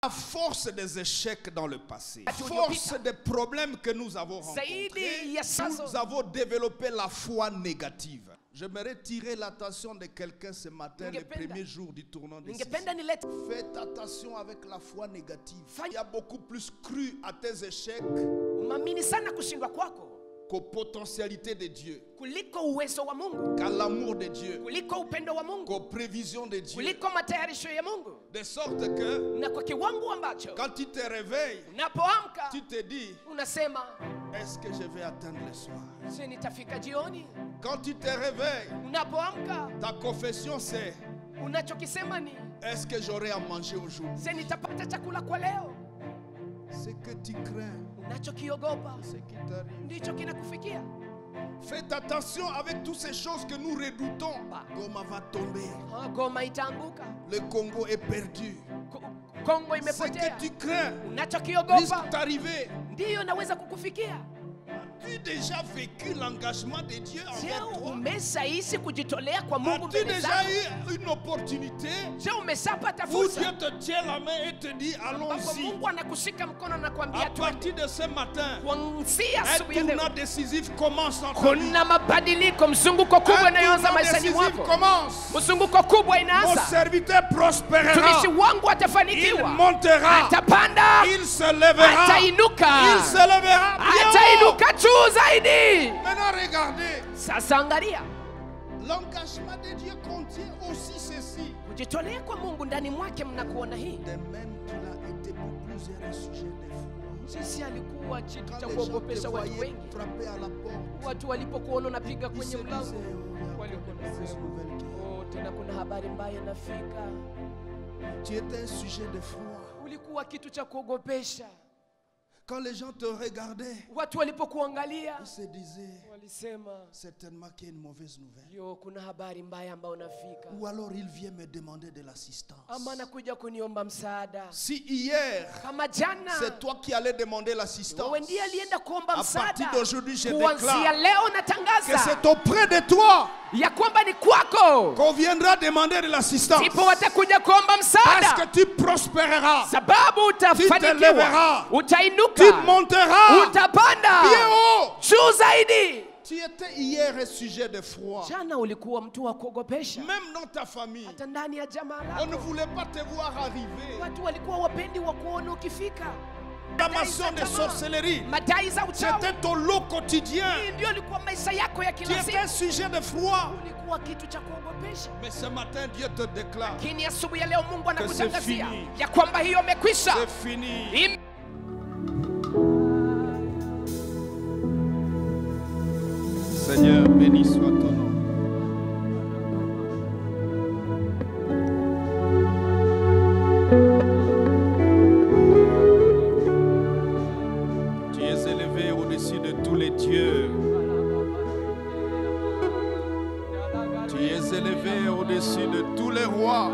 À force des échecs dans le passé, à force des problèmes que nous avons rencontrés, nous avons développé la foi négative. J'aimerais tirer l'attention de quelqu'un ce matin, le premier jour du tournant de décisif. Faites attention avec la foi négative. Il y a beaucoup plus cru à tes échecs qu'aux potentialités de Dieu, qu'à l'amour de Dieu, qu'aux prévisions de Dieu. De sorte que quand tu te réveilles, tu te dis, est-ce que je vais atteindre le soir? Quand tu te réveilles, ta confession c'est, est-ce que j'aurai à manger aujourd'hui? Ce que tu crains, c'est ce qui t'arrive. Faites attention avec toutes ces choses que nous redoutons. Goma va tomber. Le Congo est perdu. Ce que tu crains risque d'arriver. As-tu déjà vécu l'engagement de Dieu envers toi? As-tu déjà eu une opportunité où Dieu te tient la main et te dit allons-y? À partir de ce matin, un tournant décisif commence en ta vie. Un tournant décisif commence. Mon serviteur prospérera. Il montera. Il se lèvera. Il se lèvera bien. Maintenant regardez. L'engagement de Dieu contient aussi ceci. De même qu'il a été pour plusieurs sujets de foi. Quand les gens te voyaient frapper à la porte, ils se disaient, tu étais un sujet de foi. Quand les gens te regardaient, ils se disaient certainement qu'il y a une mauvaise nouvelle. Ou alors il vient me demander de l'assistance. Si hier c'est toi qui allais demander l'assistance, à partir d'aujourd'hui je déclare que c'est auprès de toi qu'on viendra demander de l'assistance. Parce que tu prospéreras, tu te lèveras, tu monteras bien haut. Tu étais hier un sujet de foi. Même dans ta famille, on ne voulait pas te voir arriver. La maçon de sorcellerie, c'était ton lot quotidien. Tu étais un sujet de foi. Mais ce matin, Dieu te déclare que c'est fini. C'est fini. Seigneur, béni soit ton nom. Tu es élevé au-dessus de tous les dieux. Tu es élevé au-dessus de tous les rois.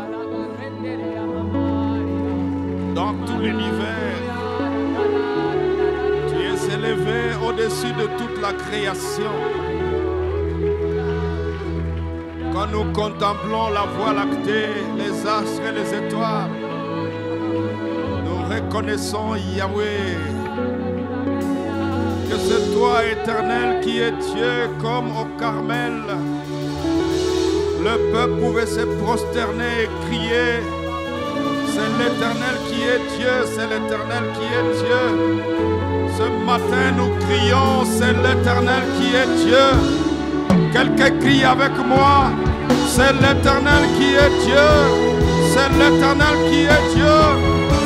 Dans tout l'univers. Tu es élevé au-dessus de toute la création. Quand nous contemplons la voie lactée, les astres et les étoiles, nous reconnaissons Yahweh, que c'est toi, Éternel, qui es Dieu, comme au Carmel. Le peuple pouvait se prosterner et crier, c'est l'Éternel qui est Dieu, c'est l'Éternel qui est Dieu. Ce matin, nous crions, c'est l'Éternel qui est Dieu. Quelqu'un crie avec moi, c'est l'Éternel qui est Dieu, c'est l'Éternel qui est Dieu,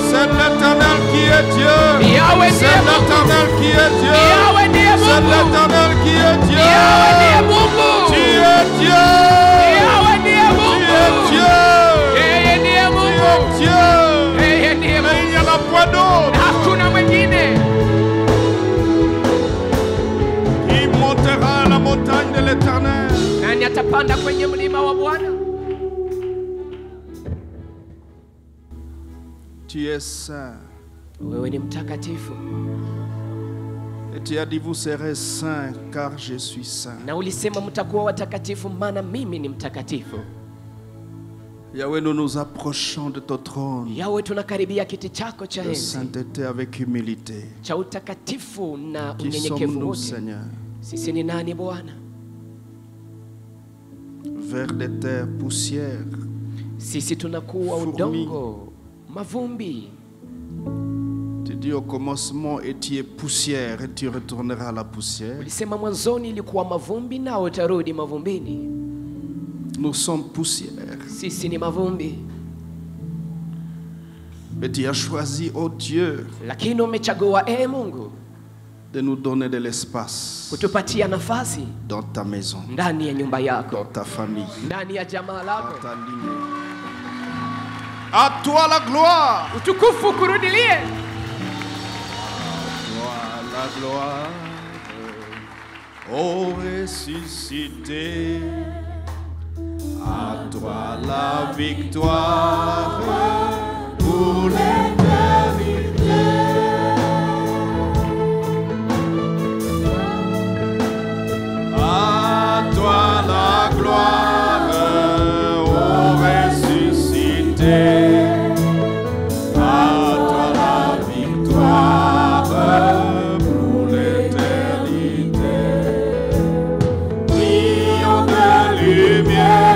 c'est l'Éternel qui est Dieu, c'est l'Éternel qui est Dieu, c'est l'Éternel qui est Dieu, tu es Dieu, tu es Dieu, mais il n'y en a pas d'autre. Il montera à la montagne de l'Éternel. Tu es saint. Et tu as dit vous serez saints car je suis saint. Yahweh, nous nous approchons de ton trône de sainteté avec humilité. Qui sommes-nous, Seigneur? Vers des terres poussières. Tu dis au commencement, et tu es poussière et tu retourneras à la poussière. Nous sommes poussière. Mais tu as choisi, oh Dieu, de nous donner de l'espace dans ta maison, dans ta famille, dans ta lignée. À toi la gloire. À toi la gloire. Ô ressuscité. À toi la victoire pour l'éternité. À toi la gloire, ô ressuscité. À toi la victoire pour l'éternité. Brillant de lumière.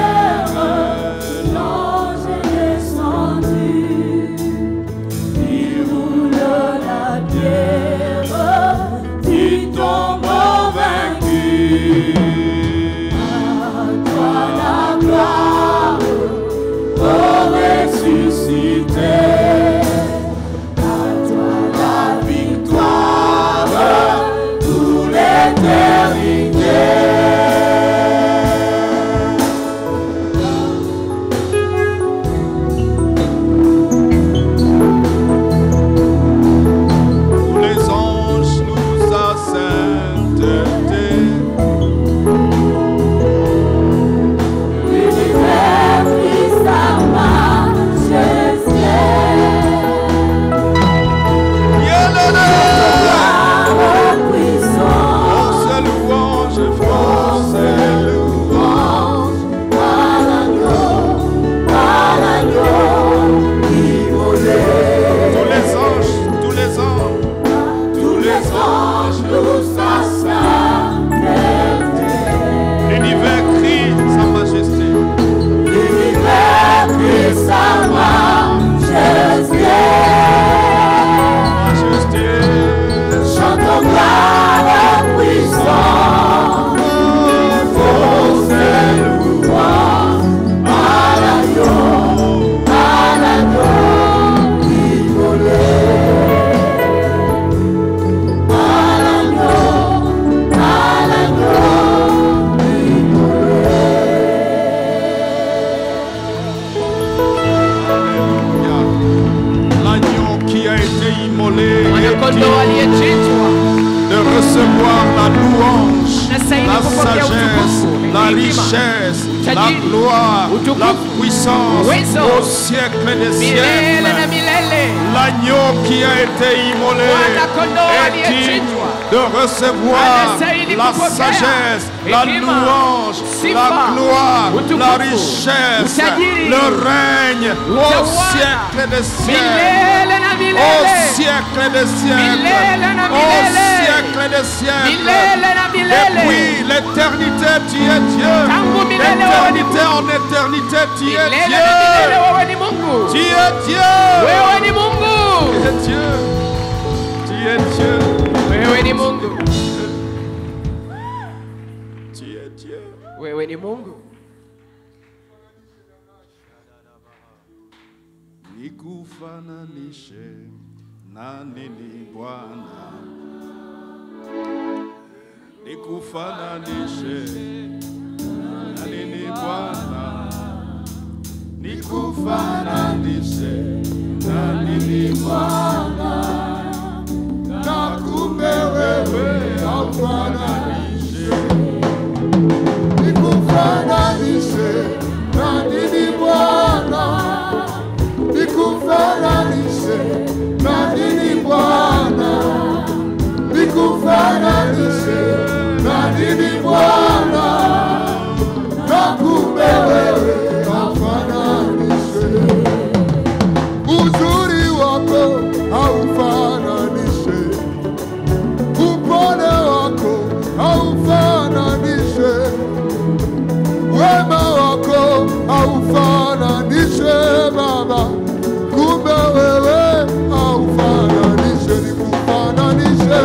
De recevoir la louange, la sagesse, la richesse, la gloire, la puissance au siècle des siècles. L'agneau qui a été immolé est digne de recevoir la sagesse, la louange, la gloire, la richesse, le règne au siècle des siècles. Au siècle des siècles. Au siècle des siècles. Depuis l'éternité, tu es Dieu. D'éternité en éternité, tu es Dieu. Tu es Dieu. Tu es Dieu. Tu es Dieu. Tu es Dieu. Wewe ni Mungu. Nikufananishe na nini Bwana? Nikufananishe na nini Bwana? Nikufananishe na nini Bwana? Nakupe wewe aufananishe. Nikufananishe na nini Bwana? Nikufananishe na nini Bwana? Nikufananishe na nini Bwana? Nakupe wewe aufananishe. Baba, kumbe wewe haufananishe, nikufananishe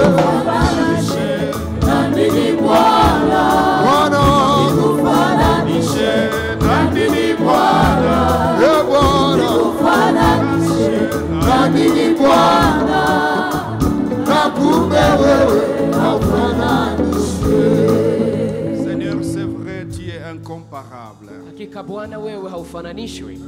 nami ni Bwana, Bwana nikufananishe nami ni Bwana, Bwana nikufananishe nami ni Bwana, na kumbe wewe haufananishe. Seigneur, c'est vrai, tu es incomparable. Hakika Bwana wewe haufananishwi.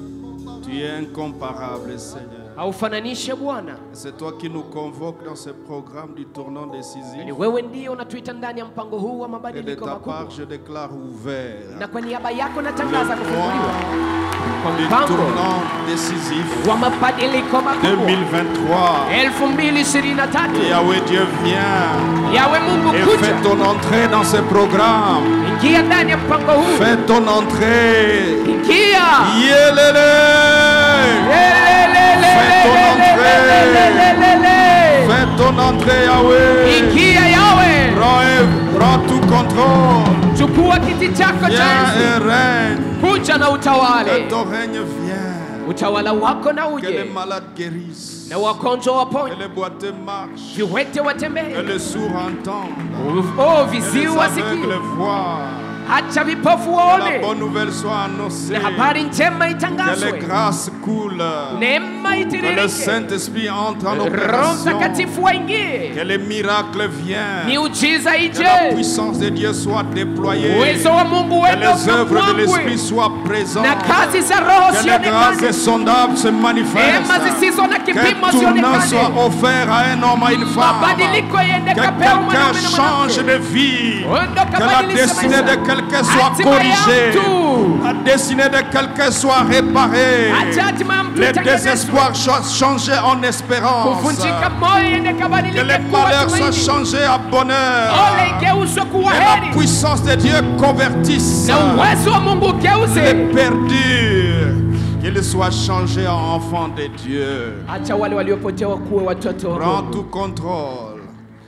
Tu es incomparable, Seigneur. Haufananishe Bwana. C'est toi qui nous convoques dans ce programme du tournant décisif. Ni wewe ndiye unatuita ndani ya mpango huu wa Et de mabadiliko ta makubwa. part, je déclare ouvert Na kwa niaba yako natangaza kufunguliwa kwa le mpango tournant décisif wa mabadiliko makubwa 2023. 2023. Yahweh Dieu vient Yawe Mungu et kuja, fais ton entrée dans ce programme. ingia ndani ya mpango huu. Fais ton entrée. Ingia. Yelele. Fais ton entrée. Fais ton entrée, Yahweh. Ingia Yawe. Prends tout contrôle. Chukua kiti chako Viens cha et enzi. règne. Kuja na Que utawale. ton règne vienne. Utawala wako na Que les uje. malades guérissent. Na wagonjwa Que waponye. les boiteux marchent. Viwete Que watembee. les sourds entendent. Oh, Que les viziwi aveugles wasikie. voient. Acha vipofu Que la waone. bonne nouvelle soit annoncée. Na habari njema Que les itangazwe. grâces coulent. Neema Que le itiririke. Saint-Esprit entre en Roho opération. Mtakatifu waingie. Que les miracles viennent. Miujiza Que la ije. puissance de Dieu soit déployée. Uwezo wa Mungu Que wende les œuvres de l'Esprit ukapangwe. soient présentes. Na kazi za Roho Que les grâces zionekane. insondables se manifestent. Neema zisizo na Que kipimo tournant soit zionekane. offert à un homme, à une femme. Mabadiliko yende Que kapewa quelqu'un mwanaume na change mwanamke. de vie. Ondoka Que la badilisha destinée maisha. de quelqu'un soit Hatima ya corrigée. mtu. La destinée de quelqu'un soit réparée. Acha hatima ya mtu Les itengenezwe. désespoirs soient changés en espérance. Kuvunjika moyo yende Que kabadilike les kuwa malheurs soient tumaini. changés à bonheur. Ole igeuzwe kuwa Que la heri. puissance de Dieu convertisse Na uwezo wa Mungu les ugeuze. perdus. Qu'ils soient changés en enfants de Dieu. Acha wale waliopotewa kuwe watoto wa Prends Mungu. tout contrôle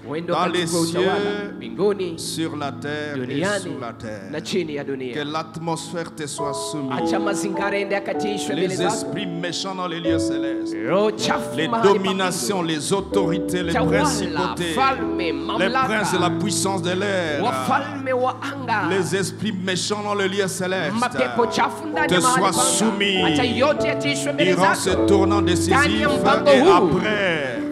Uende dans les ukachukue utawala cieux, mbinguni, sur la terre et duniani sous la terre. na chini ya Que dunia. l'atmosphère te soit soumise. Acha mazingara ende yakatiishwe mbele Les zako. esprits méchants dans les lieux célestes. Roho chafu Les mahali pa dominations, mbinguni. les autorités, les Tawala, principautés, falme, les mamlaka, princes de la puissance de l'air, wafalme wa anga, les esprits méchants dans le lieu céleste mapepo chafu ndani te ya mahali soient pa anga. soumis Acha yote yatiishwe mbele durant ce zako. tournant décisif Ndani ya mpango et huu. après.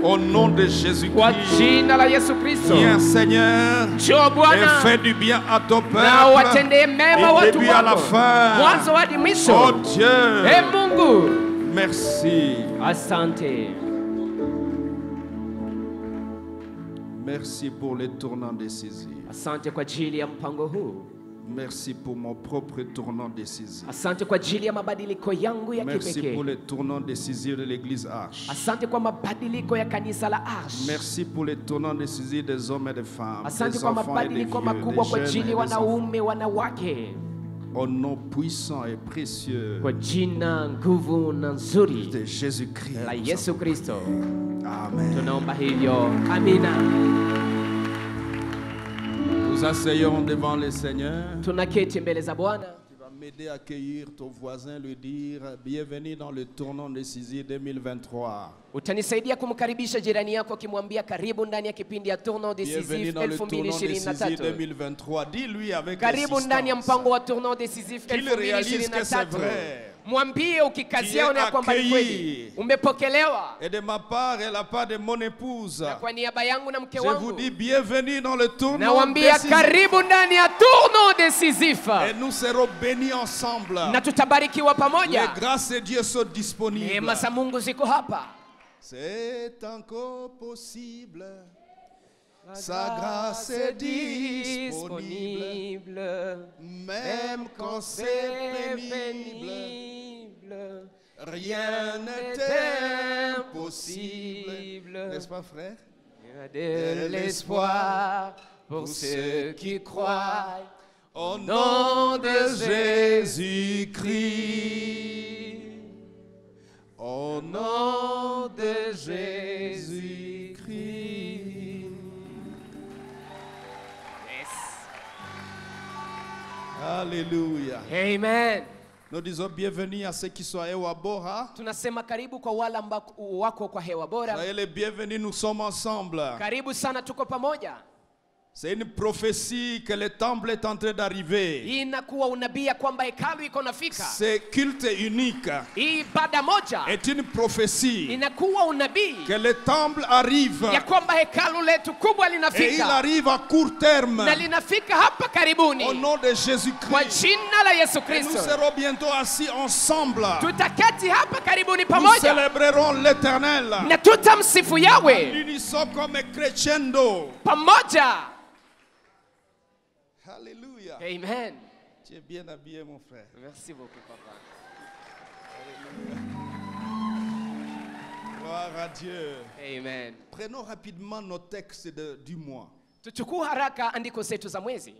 Au nom de Kwa Jésus-Christ, jina la Yesu Kristo. viens Seigneur Njoo et Bwana fais du bien à ton na peuple watendee mema du watu début à la wako fin. mwanzo hadi Oh mwisho. Dieu, E Mungu, merci. asante. Merci pour les tournants décisifs. Asante kwa ajili ya mpango huu. Merci pour mon propre tournant décisif. Asante kwa ajili ya mabadiliko yangu ya Merci kipekee. pour les tournants décisifs de l'église Arche. Asante kwa mabadiliko ya kanisa la Arche. Merci pour les tournants décisifs des hommes et des femmes, Asante des kwa enfants et des mabadiliko vieux, makubwa kwa des ajili jeunes ya et des enfants. wanaume, wanawake. Au nom puissant et précieux Kwa jina nguvu na nzuri de Jésus-Christ. la nous Yesu avons Kristo prié. Amen. tunaomba hivyo. Amina. Nous asseyons devant le Seigneur. Tunaketi mbele za Bwana. Tu vas m'aider à accueillir ton voisin, lui dire bienvenue dans le tournant décisif 2023. Utanisaidia kumkaribisha jirani yako ukimwambia karibu ndani ya kipindi ya Tournant Bienvenue Décisif dans le tournant décisif 2023. 2023. Dis-lui avec Karibu ndani ya insistance mpango wa Tournant Décisif qu'il réalise que c'est 2023. vrai. Mwambie ukikazia ona kwamba ni kweli umepokelewa. Et de ma part et la part de mon épouse, Na kwa niaba yangu na mke je vous wangu dis bienvenue dans le tournant nawaambia décisif. karibu ndani ya Tournant Décisif. Et nous serons bénis ensemble. Na tutabarikiwa Les pamoja. grâces de Dieu sont disponibles. Neema za Mungu ziko hapa. C'est encore possible. Sa grâce est disponible. Même quand c'est pénible, rien n'est impossible. N'est-ce pas, frère? Il y a de l'espoir pour ceux qui croient. Au nom de Jésus-Christ. Au nom de Jésus-Christ. Yes. Alléluia. Amen. Nous disons bienvenue à ceux qui sont à Hewa Bora. Tunasema karibu kwa wale ambao wako kwa Hewa Bora. Soyez les bienvenus, nous sommes ensemble. Karibu sana, tuko pamoja. C'est une prophétie que le temple est en train d'arriver. Inakuwa unabii kwamba hekalu iko nafika. C'est culte unique. Ibada moja est une prophétie. Inakuwa unabii que le temple arrive. Ya kwamba hekalu letu kubwa linafika. Et il arrive à court terme. Na linafika hapa karibuni. Au nom de Jésus-Christ. Kwa jina la Yesu Kristo. Nous serons bientôt assis ensemble. Tutaketi hapa karibuni pamoja. Nous célébrerons l'Éternel. Na tutamsifu Yahweh. L'unisson comme crescendo. Pamoja. Alléluia. Amen. Tu es bien habillé, mon frère. Merci beaucoup, papa. Gloire à Dieu. Amen. Prenons rapidement nos textes du mois. Tuchukue haraka andiko zetu za mwezi.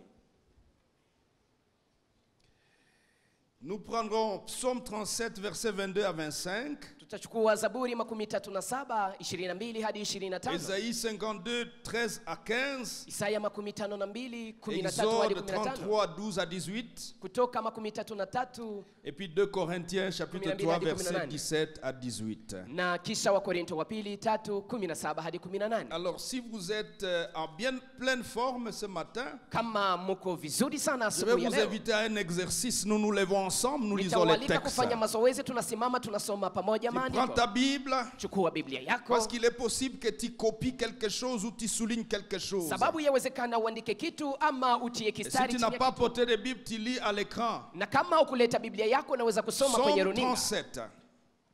Nous prendrons Psaume 37, versets 22 à 25. Tutachukua Zaburi 37, 22 hadi 25. Ésaïe 52, 13 à 15. Isaya 52, 13 Exode hadi 33, 12 à 18. Kutoka 33. Et puis 2 Corinthiens chapitre 3 versets 17 à 18. Na kisha wa Korinto wa pili 3:17 hadi 18. Alors si vous êtes en bien pleine forme ce matin, kama mko vizuri sana je vais asubuhi ya vous leo, inviter à un exercice. Nous nous levons ensemble, nous lisons les nitawaalika textes. kufanya mazoezi, tunasimama tunasoma pamoja Tu prends maandiko. ta Bible, Chukua Biblia yako. parce qu'il est possible que tu copies quelque chose ou tu soulignes quelque chose. Sababu yawezekana uandike kitu ama utie Et si kistari tu chini n'as ya pas kitu. porté de Bible, tu lis à l'écran. Na kama ukuleta Biblia yako unaweza kusoma kwenye Psaume runinga. 37,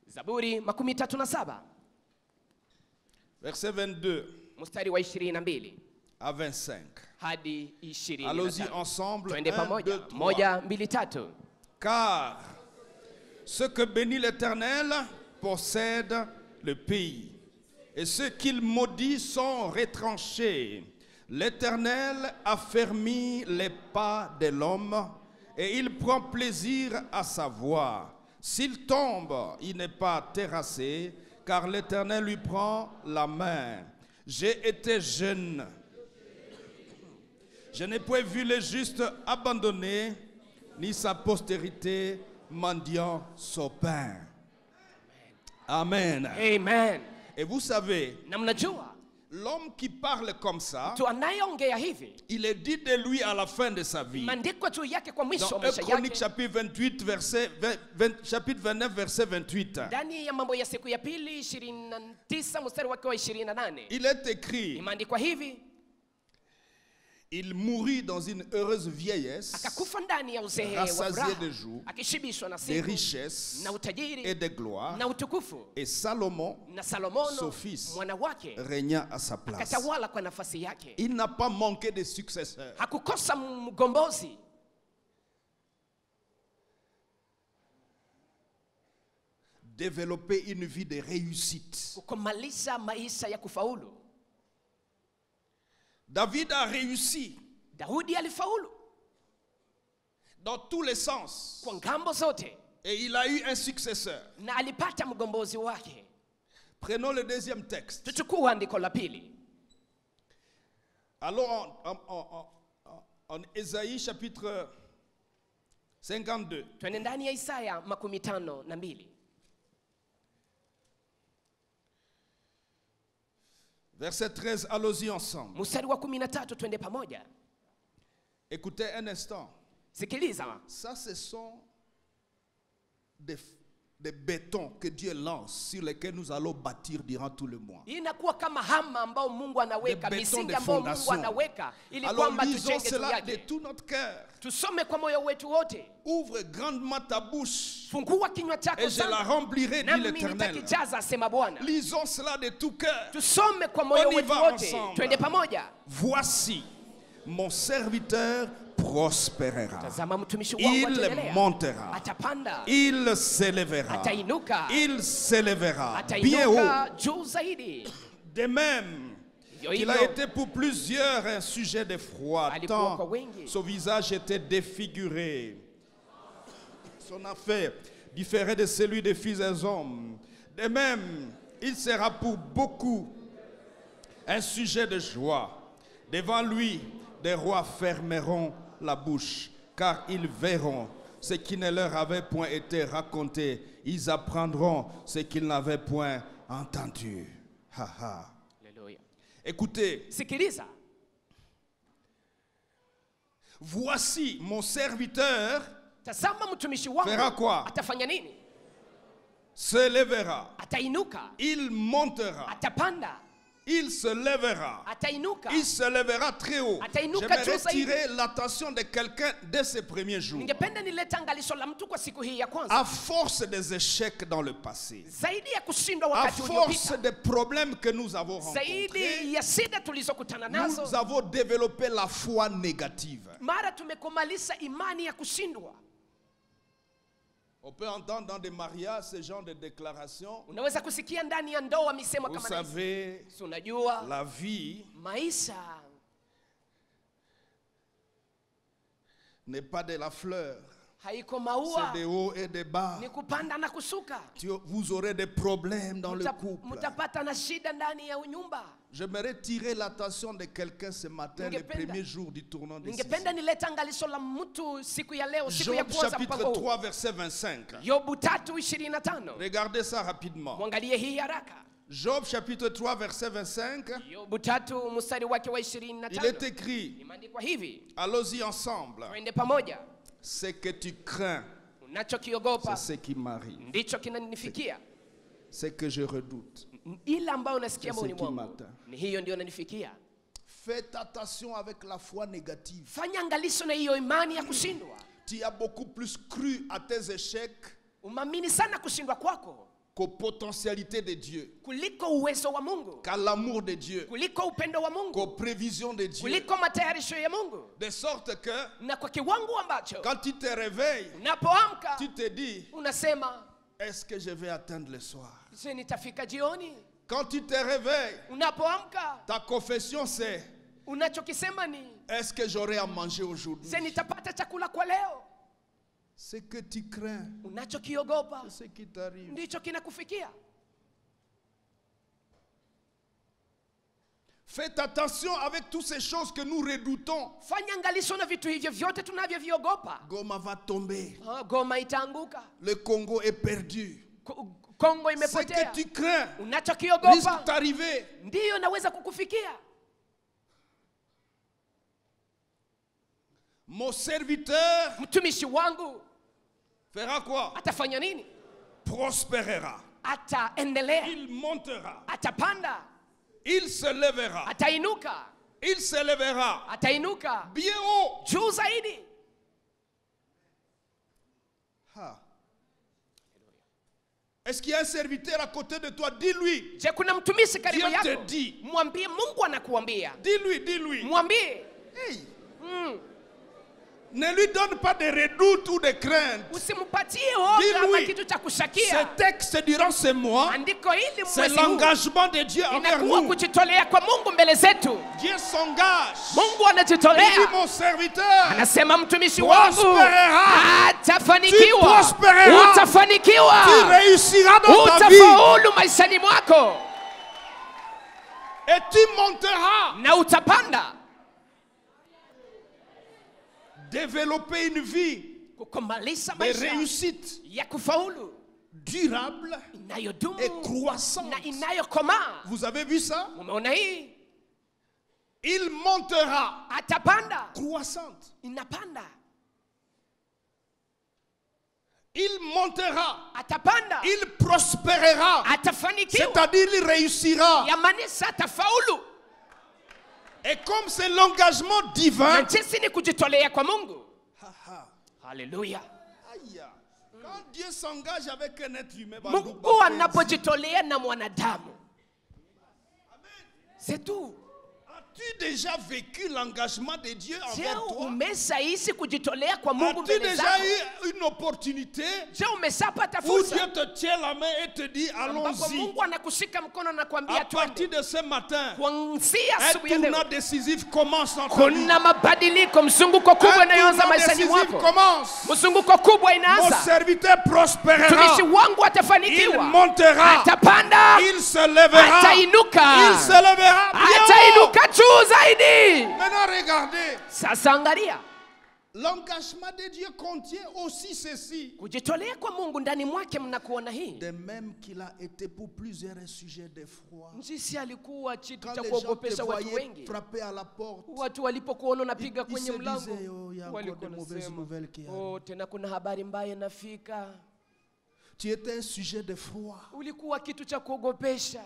Zaburi 37 verset 22 mstari wa 22 à 25. hadi 25. Allons-y ensemble. Twende 1, pamoja. 2, 3. 1, 2, 3. Car ceux que bénit l'Éternel possèdent le pays, et ceux qu'il maudit sont retranchés. L'Éternel affermit les pas de l'homme, et il prend plaisir à sa voix. S'il tombe, il n'est pas terrassé, car l'Éternel lui prend la main. J'ai été jeune. Je n'ai point vu le juste abandonné, ni sa postérité mendiant son pain. Amen. Amen. Et vous savez, Na mnajua l'homme qui parle comme ça, mtu anayeongea hivi il est dit de lui à la fin de sa vie. maandiko juu yake kwa mwisho Dans wa 1 maisha Chronique yake. chapitre 28 verset chapitre 29 verset 28. Ndani ya mambo ya siku ya pili 29 mstari wake wa 28. Il est écrit, Imeandikwa hivi: il mourut dans une heureuse vieillesse, akakufa ndani ya uzee wa rassasié furaha, de jours, akishibishwa na de siku richesses na utajiri et de gloire. na utukufu. Et Salomon, Na Salomono son fils, mwana wake régna à sa place. akatawala kwa nafasi yake. Il n'a pas manqué de successeurs. Hakukosa mgombozi. Développer une vie de réussite. Kukomalisha maisha ya kufaulu. David a réussi Daudi alifaulu dans tous les sens. kwa ngambo zote Et il a eu un successeur. na alipata mgombozi wake. Prenons le deuxième texte. Tuchukue andiko la pili. Allons en Ésaïe chapitre 52. Twende ndani ya Isaya 52. Verset 13, allons-y ensemble. Mstari wa 13, twende pamoja. Écoutez un instant. Sikiliza. Ça, ce sont des bétons que Dieu lance sur lesquels nous allons bâtir durant tout le mois. Inakuwa kama hama ambao Mungu anaweka, Des bétons misingi de ambao Mungu fondation. anaweka ili Alors kwamba lisons tujenge juu cela de yake. tout notre cœur. Tusome kwa moyo wetu wote. Ouvre grandement ta bouche Fungua kinywa chako et je la sana. remplirai, dit Nami l'Éternel. nitakijaza, asema Bwana. Lisons cela de tout cœur. Tusome kwa moyo On y wetu va wote. ensemble. Twende pamoja. Voici, mon serviteur prospérera. Tazama mtumishi wangu Il ataendelea. montera. Atapanda. Il s'élèvera. Atainuka. Il s'élèvera bien haut. Atainuka juu zaidi. De même qu'il a été pour plusieurs un sujet d'effroi, Alikuwa kwa tant wengi. son visage était défiguré. Son affaire différait de celui des fils des hommes. De même, il sera pour beaucoup un sujet de joie. Devant lui, des rois fermeront la bouche, car ils verront ce qui ne leur avait point été raconté. Ils apprendront ce qu'ils n'avaient point entendu. Ha, ha. Écoutez. Voici mon serviteur fera quoi? Se lèvera. Il montera. Il se lèvera. Il se lèvera très haut. J'aimerais tirer l'attention de quelqu'un dès ses premiers jours. À force des échecs dans le passé, à force des problèmes que nous avons rencontrés, nous avons développé la foi négative. On peut entendre dans des mariages ce genre de déclarations. Vous savez, la vie n'est pas de la fleur. C'est des hauts et des bas. Vous aurez des problèmes dans le couple. J'aimerais tirer l'attention de quelqu'un ce matin, les premiers jours du tournant des saisons. Job chapitre 3 verset 25. Regardez ça rapidement. Job chapitre 3 verset 25. Il est écrit, allons-y ensemble. Ce que tu crains, c'est ce qui m'arrive. Ce que je redoute, c'est ce qui m'atteint. Faites attention avec la foi négative. Tu as beaucoup plus cru à tes échecs qu'aux potentialités de Dieu, qu'à l'amour de Dieu, qu'aux prévisions de Dieu. De sorte que quand tu te réveilles, tu te dis, est-ce que je vais atteindre le soir? Quand tu te réveilles, ta confession c'est, est-ce que j'aurai à manger aujourd'hui? Ce que tu crains, c'est ce qui t'arrive. Faites attention avec toutes ces choses que nous redoutons. Goma va tomber. Le Congo est perdu. Ce que tu crains risque d'arriver. Mon serviteur fera quoi? Prospérera. Il montera. Il se lèvera. Il se lèvera. Bien haut. Est-ce qu'il y a un serviteur à côté de toi? Dis-lui. Dieu te dit. Dis-lui. Hey. Ne lui donne pas de redoute ou de crainte. Dis-lui, ce texte durant ce mois, c'est l'engagement de Dieu envers nous. Dieu s'engage. Il dit, mon serviteur prospérera. Tu prospéreras. Tu réussiras dans ta vie. Et tu monteras. Développer une vie de réussite durable et croissante. Vous avez vu ça? Il montera. Croissante. Il montera. Il prospérera. C'est-à-dire il réussira. Et comme c'est l'engagement divin, Alléluia. Quand Dieu s'engage avec un être humain, c'est tout. As-tu déjà vécu l'engagement de Dieu envers toi? As-tu déjà eu une opportunité où Dieu te tient la main et te dit allons-y? À partir de ce matin, un tournant décisif commence en toi. Un tournant décisif commence. Mon serviteur prospérera. Il montera. Il se lèvera. Il se lèvera. Maintenant regardez. L'engagement de Dieu contient aussi ceci. Kujitolea kwa Mungu ndani mwake mnakuona hii. De même qu'il a été pour plusieurs sujets d'effroi. Jinsi alikuwa kitu cha Quand kuogopesha les gens te watu voyaient wengi. frapper à la porte, Watu walipokuona unapiga ils kwenye se mlango, disaient, oh, il y a encore de mauvaises nouvelles qui arrivent. tena kuna habari mbaya inafika. Tu étais un sujet d'effroi. Ulikuwa kitu cha kuogopesha.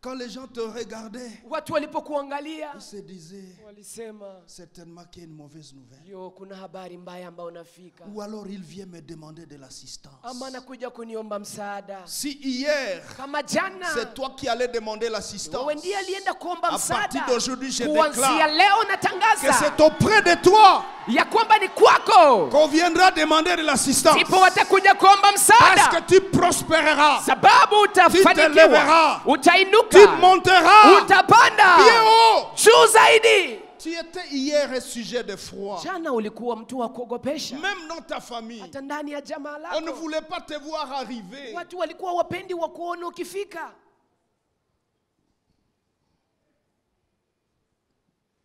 Quand les gens te regardaient, Watu walipokuangalia, ils se disaient walisema certainement qu'il y a une mauvaise nouvelle. yo kuna habari mbaya ambayo inafika. Ou alors il vient me demander de l'assistance. Ama anakuja kuniomba msaada. Si hier, Kama jana c'est toi qui allais demander l'assistance, wewe ndiye alienda kuomba à msaada. partir d'aujourd'hui, je Kuanzia déclare leo que natangaza c'est auprès de toi ya kwamba ni kwako qu'on viendra demander de l'assistance. ndipo watakuja kuomba Parce msaada. que tu prospéreras, Sababu utafanikiwa, t'élèveras, utainuka, tu monteras utapanda bien haut. juu zaidi. Tu étais hier un sujet de froid. Jana ulikuwa mtu wa kuogopesha. Même dans ta famille, Hata ndani ya jamaa on ne lako voulait pas te voir arriver. watu walikuwa wapendi wa kuona ukifika.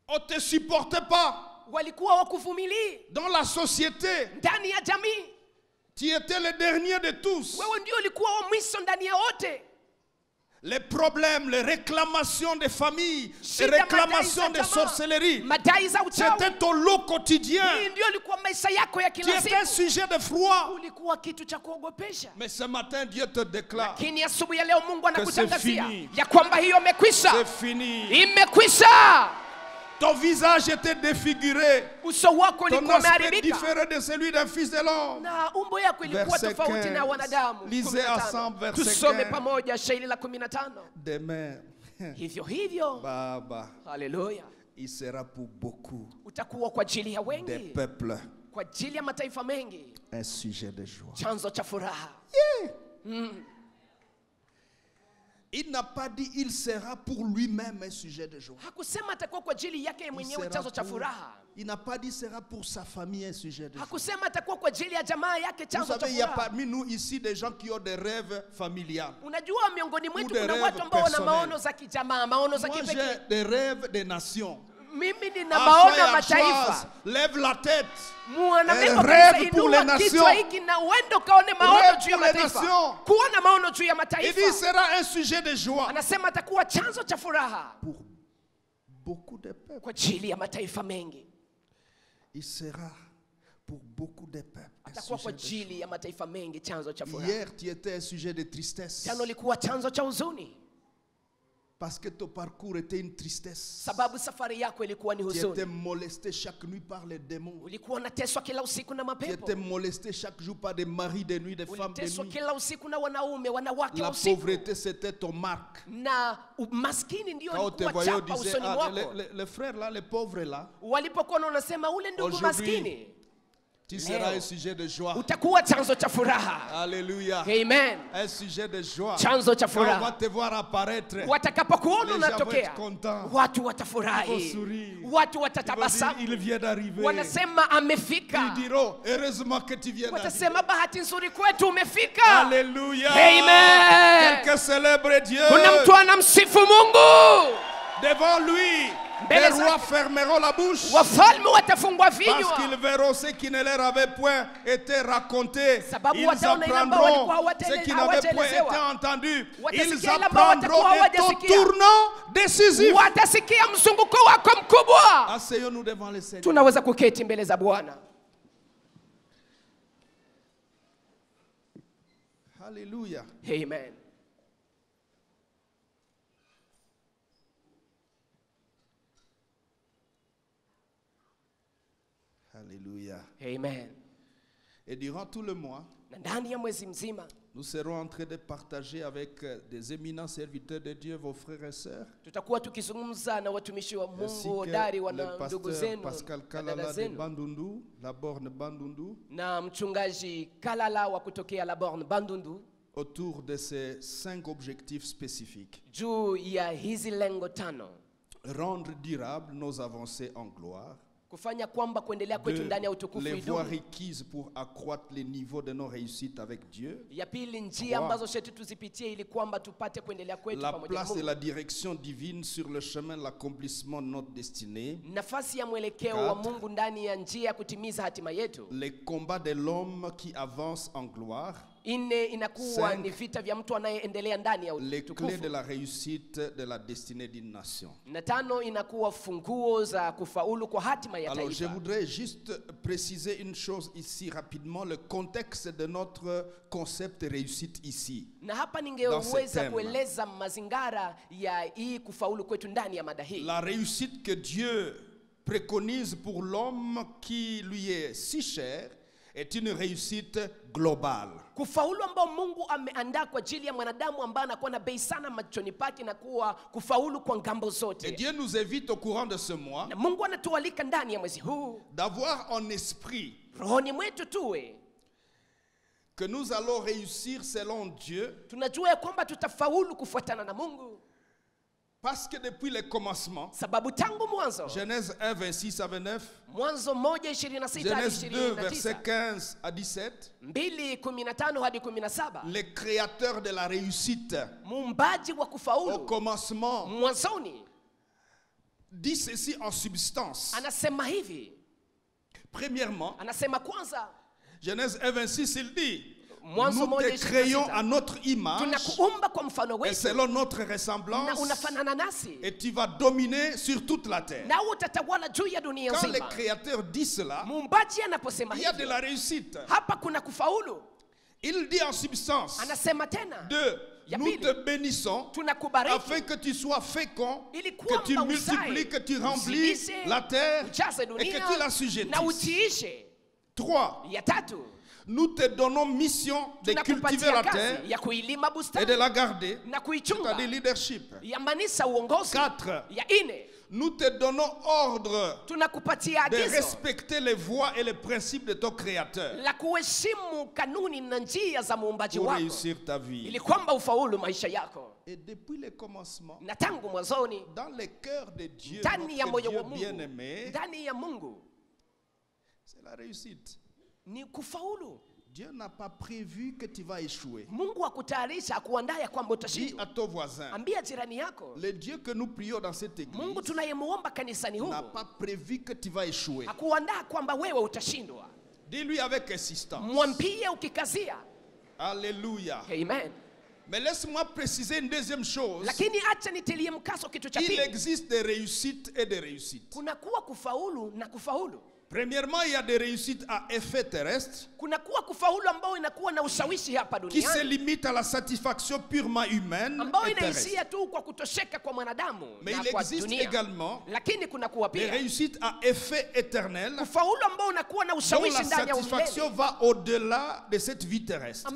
On ne te supportait pas. Walikuwa wakuvumilii Dans la société, ndani ya jamii. tu étais le dernier de tous. Wewe ndio ulikuwa wa mwisho ndani ya wote. Les problèmes, les réclamations des familles, les Shida, réclamations madai de za jamaa, sorcellerie, madai za uchawi. c'était ton lot quotidien. Hii ndio ilikuwa maisha yako ya Tu kila étais un siku. sujet de froid. Ulikuwa kitu cha kuogopesha. Mais ce matin, Dieu te déclare, Lakini asubuhi ya leo Mungu anakutangazia fini. ya kwamba hiyo imekwisha. c'est fini. Imekwisha. Ton visage était défiguré. Uso wako Ton ulikuwa aspect umeharibika. différait de celui d'un fils de l'homme. Na umbo yako ilikuwa Verset tofauti na 15. wanadamu. Lisez 15. ensemble verset Tusome 15. pamoja shairi la 15. Demain, Hivyo hivyo. Baba, Haleluya. il sera pour beaucoup Utakuwa kwa ajili ya des wengi, peuples kwa ajili ya mataifa mengi, un sujet de joie. chanzo cha furaha. Il n'a pas dit il sera pour lui-même un sujet de joie. Hakusema atakuwa kwa ajili yake Il mwenyewe sera chanzo cha pour- furaha. il n'a pas dit sera pour sa famille un sujet de joie. Hakusema atakuwa kwa ajili ya jamaa yake Vous chanzo cha savez, il y a furaha. parmi nous ici des gens qui ont des rêves familiales. Unajua miongoni mwetu Ou kuna des watu rêves ambao wana personnels. maono za kijamaa, maono za Moi, kipekee. j'ai des rêves des nations. Mimi nina Archois maono et ya mataifa. Archoises, lève la tête. Mwanamemba Rêve kabisa, pour les inua nations. kichwa hiki na uende ukaone maono Rêve juu ya pour les mataifa. nations. Kuwa na maono juu ya Il dit il mataifa. sera un sujet de joie Anasema atakuwa chanzo cha furaha pour beaucoup de peuples. kwa ajili ya mataifa mengi. Il sera pour beaucoup de peuples un Atakuwa kwa sujet de ajili ya mataifa mengi chanzo cha joie. furaha. Hier, tu étais un sujet de tristesse. Jana ulikuwa chanzo cha huzuni Parce que ton parcours était une tristesse. sababu safari yako ilikuwa ni Tu étais huzuni. molesté chaque nuit par les démons. Ulikuwa unateswa kila usiku na Tu mapepo. étais molesté chaque jour par des maris de nuit, des femmes de Uliteswa nuit. kila usiku na wanaume, wanawake wa La usiku. pauvreté, c'était ton marque. Na umaskini ndio Quand on te ulikuwa voyait, on chapa disait, usoni ah, mwako. les frères là, les pauvres là, Walipokuwa unasema ule ndugu Aujourd'hui, maskini, tu seras un sujet de joie. utakuwa chanzo cha furaha. Alléluia. Amen. Un sujet de joie. Chanzo cha Quand on va furaha. te voir apparaître, Watakapokuona les gens vont unatokea, être contents. watu Ils vont watafurahi, sourire. watu Ils vont dire, watatabasamu, il vient d'arriver. wanasema amefika, Ils diront, heureusement que tu viens d'arriver. watasema bahati nzuri kwetu umefika. Alléluia. Amen. Quelqu'un célèbre Dieu. Kuna mtu anamsifu Mungu. Devant lui, Mbele les zake. rois fermeront la bouche. Wafalme watafungwa Parce vinywa qu'ils verront ce qui ne leur avait point été raconté. Sababu Ils wataona ile ambao apprendront walikuwa ce qui n'avait point été hawajaelezewa. entendu. Watasikia Ils ile ambao apprendront watakuwa de ton hawajasikia. tournant décisif. watasikia mzunguko wako mkubwa. Asseyons-nous devant le Seigneur. Tunaweza kuketi mbele za Bwana. Alléluia. Amen. Alléluia. Amen. Et durant tout le mois, Na ndani ya mwezi mzima nous serons en train de partager avec des éminents serviteurs de Dieu, vos frères et sœurs, tutakuwa tukizungumza na watumishi wa ainsi Mungu que hodari le wana ndugu pasteur zenu Pascal na dada Kalala de zenu Bandundu, la borne Bandundu, na mchungaji Kalala wa kutokea La Borne Bandundu autour de ces 5 objectifs spécifiques. juu ya hizi lengo 5: Rendre durable nos avancées en gloire, de les voies requises pour accroître les niveaux de nos réussites avec Dieu. 3. La place de la direction divine sur le chemin de l'accomplissement de notre destinée. 4. Les combats de l'homme qui avance en gloire. 5. Les clés de la réussite de la destinée d'une nation. Alors je voudrais juste préciser une chose ici rapidement, le contexte de notre concept de réussite ici. La réussite que Dieu préconise pour l'homme qui lui est si cher est une réussite globale. Kufaulu ambao Mungu ameandaa kwa ajili ya mwanadamu ambaye anakuwa na bei sana machoni pake na kuwa kufaulu kwa ngambo zote. Et Dieu nous invite au courant de ce mois na Mungu anatualika ndani ya mwezi huu d'avoir en esprit rohoni mwetu tuwe que nous allons réussir selon Dieu. Tunajua kwamba tutafaulu kufuatana na Mungu. Parce que depuis le commencement, Genèse 1, 26 à 29, Genèse 2, verset 15 à 17, les créateurs de la réussite au commencement dit ceci en substance. Premièrement, Genèse 1, 26, il dit: nous te créons à notre image et selon notre ressemblance, et tu vas dominer sur toute la terre. Quand le Créateur dit cela, il y a de la réussite. Il dit en substance: nous te bénissons afin que tu sois fécond, que tu multiplies, que tu remplisses la terre et que tu l'assujettisses. 3. Nous te donnons mission de cultiver la terre et de la garder, c'est-à-dire leadership. 4. Nous te donnons ordre de respecter les voies et les principes de ton Créateur pour réussir ta vie. Et depuis le commencement, dans le cœur de Dieu, notre Dieu bien-aimé, c'est la réussite. Dieu n'a pas prévu que tu vas échouer. Dis à ton voisin, le Dieu que nous prions dans cette église n'a pas prévu que tu vas échouer. Dis-lui avec insistance. Alléluia. Amen. Mais laisse-moi préciser une deuxième chose. Il existe des réussites et des réussites. Premièrement, il y a des réussites à effet terrestre qui se limitent à la satisfaction purement humaine et terrestre. Mais il existe également des réussites à effet éternel dont la satisfaction va au-delà de cette vie terrestre.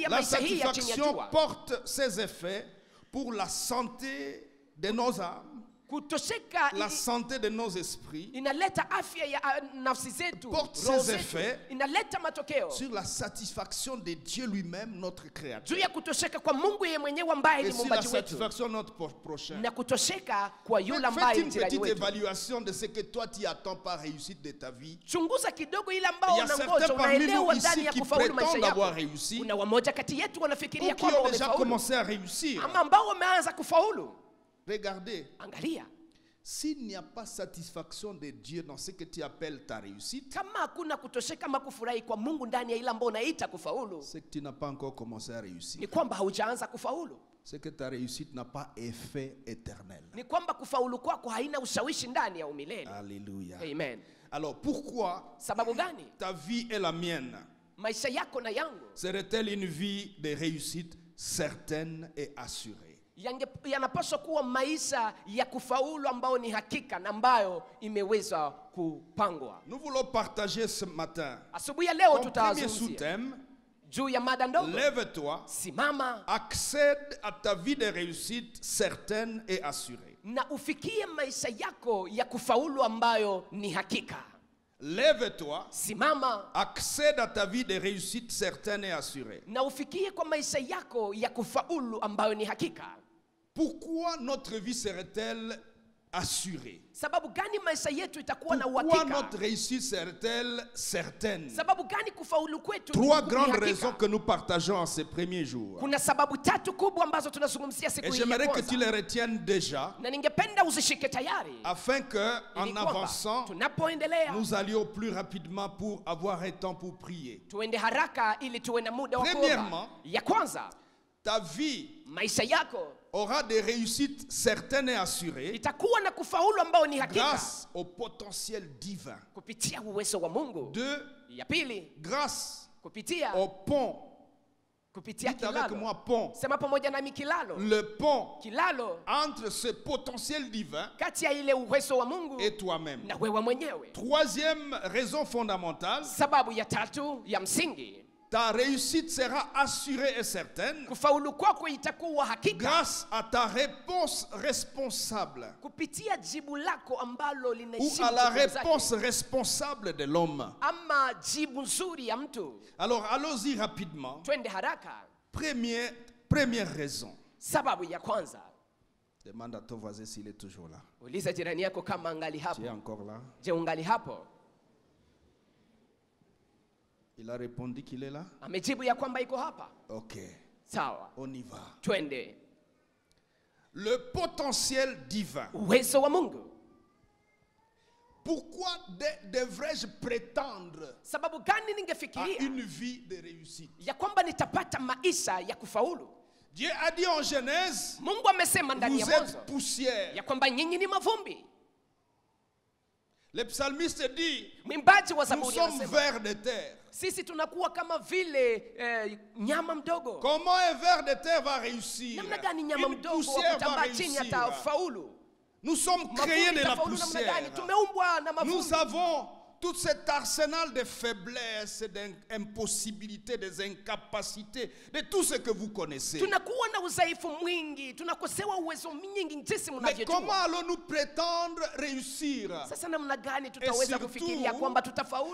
La satisfaction porte ses effets pour la santé de nos âmes, la santé de nos esprits, porte ses effets sur la satisfaction de Dieu lui-même, notre Créateur, et sur la satisfaction de notre prochain. Faites une petite évaluation de ce que toi tu attends par réussite de ta vie. Il y a certains parmi nous ici qui prétendent avoir réussi ou qui ont déjà commencé à réussir. Regardez, s'il n'y a pas satisfaction de Dieu dans ce que tu appelles ta réussite, c'est que tu n'as pas encore commencé à réussir. C'est que ta réussite n'a pas effet éternel. Alléluia. Amen. Alors pourquoi ta vie et la mienne serait-elle une vie de réussite certaine et assurée? Yanapaswa kuwa maisha ya kufaulu ambao ni hakika na ambayo imeweza kupangwa. Nous voulons partager ce matin. Asubuhi ya leo tutazungumzia sous-thème juu ya mada ndogo. Lève-toi. Simama. Accède à ta vie de réussite certaine et assurée. Na ufikie maisha yako ya kufaulu ambayo ni hakika. Lève-toi. Simama. Accède à ta vie de réussite certaine et assurée. Na ufikie kwa maisha yako ya kufaulu ambayo ni hakika. Pourquoi notre vie serait-elle assurée? Pourquoi notre réussite serait-elle certaine? Trois grandes raisons que nous partageons en ces premiers jours. Et j'aimerais que tu les retiennes déjà, afin que, en avançant, nous allions plus rapidement pour avoir un temps pour prier. Premièrement, ta vie aura des réussites certaines et assurées grâce au potentiel divin. Deux, grâce au pont. Dites avec moi pont. Le pont entre ce potentiel divin et toi-même. Troisième raison fondamentale, ta réussite sera assurée et certaine grâce à ta réponse responsable ou à la réponse responsable de l'homme. Alors allons-y rapidement. Première raison. Demande à ton voisin s'il est toujours là. Tu es encore là? Il a répondu qu'il est là? Ok. On y va. Le potentiel divin. Pourquoi devrais-je prétendre à une vie de réussite? Dieu a dit en Genèse, vous êtes poussière. Le psalmiste dit, nous sommes vers de terre. Comment un ver de terre va réussir? Une poussière va réussir. Nous sommes créés de la poussière. Nous avons tout cet arsenal de faiblesses, d'impossibilités, des incapacités, de tout ce que vous connaissez. Mais comment allons-nous prétendre réussir? Et surtout,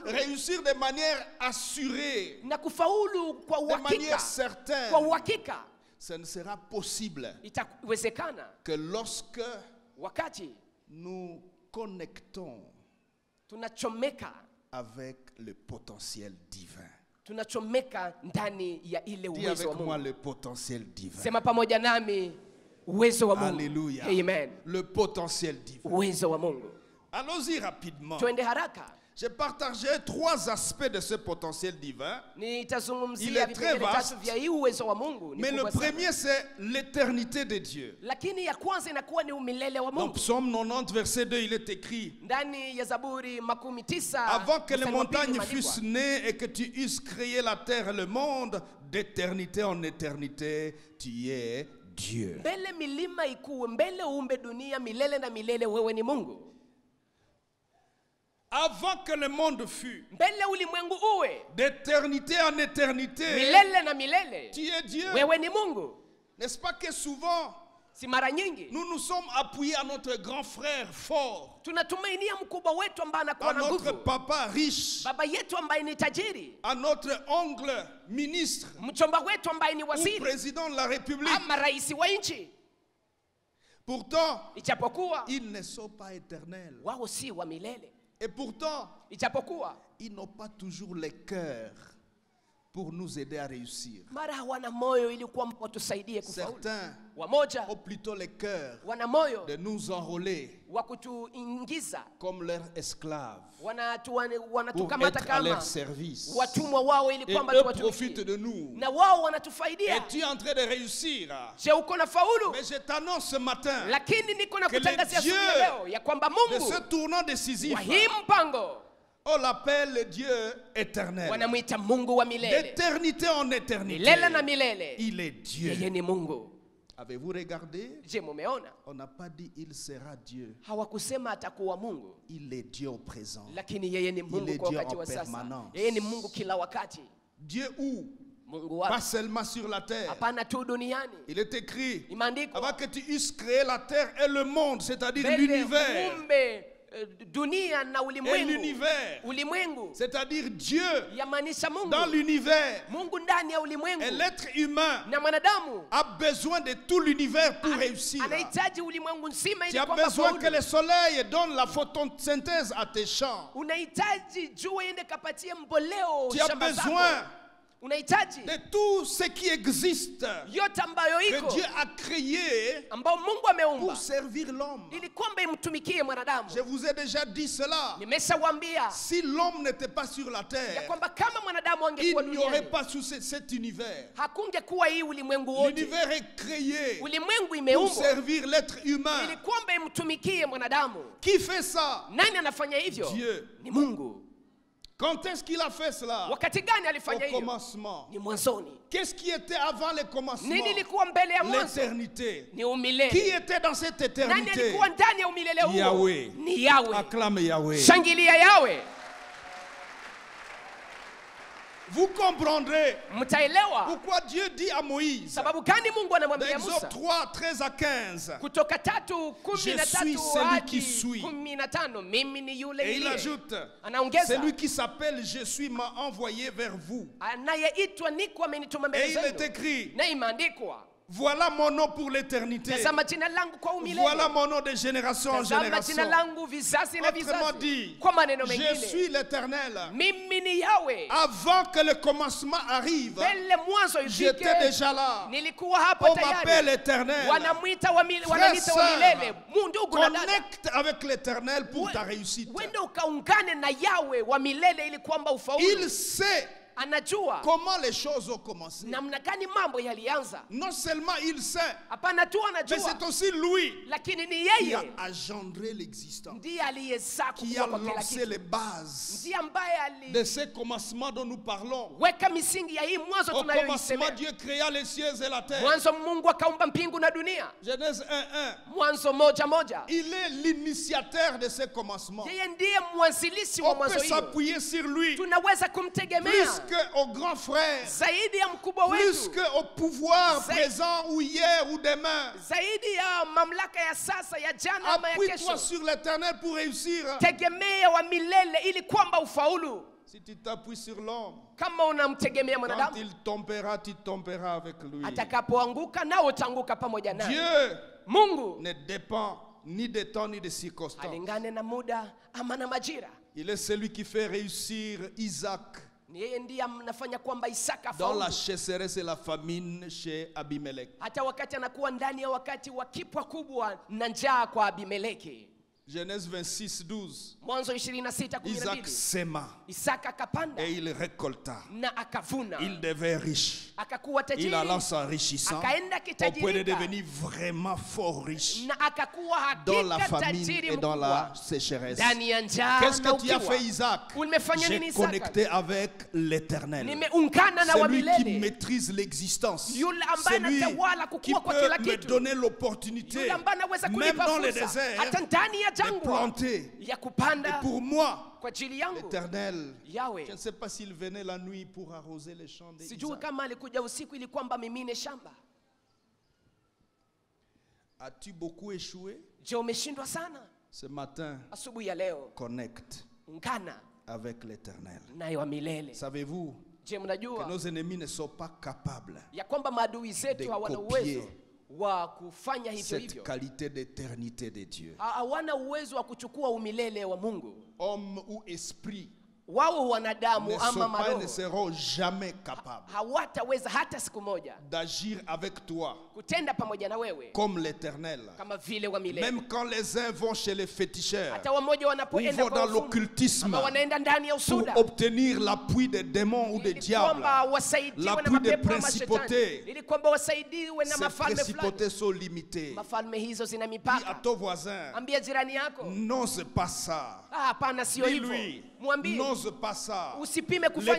réussir de manière assurée, de manière certaine. Ce ne sera possible que lorsque nous connectons avec le potentiel divin. Dis avec moi le potentiel divin. Alléluia. Amen. Le potentiel divin. Allons-y rapidement. J'ai partagé trois aspects de ce potentiel divin. Il est très vaste. Mais le premier, c'est l'éternité de Dieu. Donc, Psaume 90, verset 2, il est écrit: avant que les montagnes fussent nées et que tu eusses créé la terre et le monde, d'éternité en éternité, tu es Dieu. Avant que le monde fût, d'éternité en éternité, tu es Dieu. N'est-ce pas que souvent, nous nous sommes appuyés à notre grand frère fort, à notre papa riche, à notre oncle ministre, ou président de la République. Pourtant, ils ne sont pas éternels. Et pourtant, ils n'ont pas toujours le cœur pour nous aider à réussir. Certains ont plutôt le cœur de nous enrôler comme leurs esclaves pour être à leur service. Et eux profitent de nous. Et tu es en train de réussir. Mais je t'annonce ce matin que le Dieu de ce tournant décisif, on l'appelle le Dieu éternel. D'éternité en éternité, il est Dieu. Avez-vous regardé? On n'a pas dit il sera Dieu. Il est Dieu au présent. Il est Dieu en permanence. Dieu où? Pas seulement sur la terre. Il est écrit, avant que tu eusses créé la terre et le monde, c'est-à-dire l'univers, et l'univers, c'est-à-dire Dieu dans l'univers, et l'être humain a besoin de tout l'univers pour réussir. Tu as besoin que le soleil donne la photosynthèse à tes champs. Tu as besoin de tout ce qui existe que Dieu a créé pour servir l'homme. Je vous ai déjà dit cela. Si l'homme n'était pas sur la terre, il n'y aurait pas sous cet univers. L'univers est créé pour servir l'être humain. Qui fait ça? Dieu. Quand est-ce qu'il a fait cela? Au commencement. Qu'est-ce qui était avant le commencement? L'éternité. Qui était dans cette éternité? Yahweh. Acclame Yahweh. Vous comprendrez pourquoi Dieu dit à Moïse, Exode 3, 13 à 15, je suis celui qui suis. Et il ajoute, celui qui s'appelle je suis m'a envoyé vers vous. Et il est écrit, voilà mon nom pour l'éternité. Voilà mon nom de génération en génération. Autrement dit, je suis l'Éternel. Avant que le commencement arrive, j'étais déjà là. On m'appelle l'Éternel. Frère, sœur, connecte avec l'Éternel pour ta réussite. Il sait comment les choses ont commencé. Non seulement il sait, mais c'est aussi lui qui a engendré l'existence, qui a lancé les bases de ce commencement dont nous parlons. Au commencement, Dieu créa les cieux et la terre. Genèse 1:1. Il est l'initiateur de ce commencement. On peut s'appuyer sur lui plus qu'au grand frère, plus qu'au pouvoir présent ou hier ou demain. Appuie-toi sur l'Éternel pour réussir. Si tu t'appuies sur l'homme, quand il tombera, tu tomberas avec lui. Dieu ne dépend ni de temps ni de circonstances. Il est celui qui fait réussir Isaac dans la sécheresse et la famine chez Abimelech. Genèse 26:12. Isaac sema et il récolta. Il devint riche. Il alla s'enrichissant au point de devenir vraiment fort riche dans la famine et dans la sécheresse. Qu'est-ce que tu as fait, Isaac? J'ai connecté avec l'Éternel. Celui qui maîtrise l'existence. Celui qui peut me donner l'opportunité, même dans le désert, de planter. Et pour moi, l'Éternel, je ne sais pas s'il venait la nuit pour arroser les champs d'Isaac. As-tu beaucoup échoué? Ce matin, connecte avec l'Éternel. Savez-vous que nos ennemis ne sont pas capables de copier cette qualité d'éternité de Dieu? Homme ou esprit ne seront jamais capables d'agir avec toi comme l'Éternel. Même quand les uns vont chez les féticheurs ou vont dans l'occultisme pour obtenir l'appui des démons ou des diables, l'appui des principautés, ces principautés sont limitées. Dis à ton voisin, n'ose pas ça. Dis-lui, n'ose pas ça. Les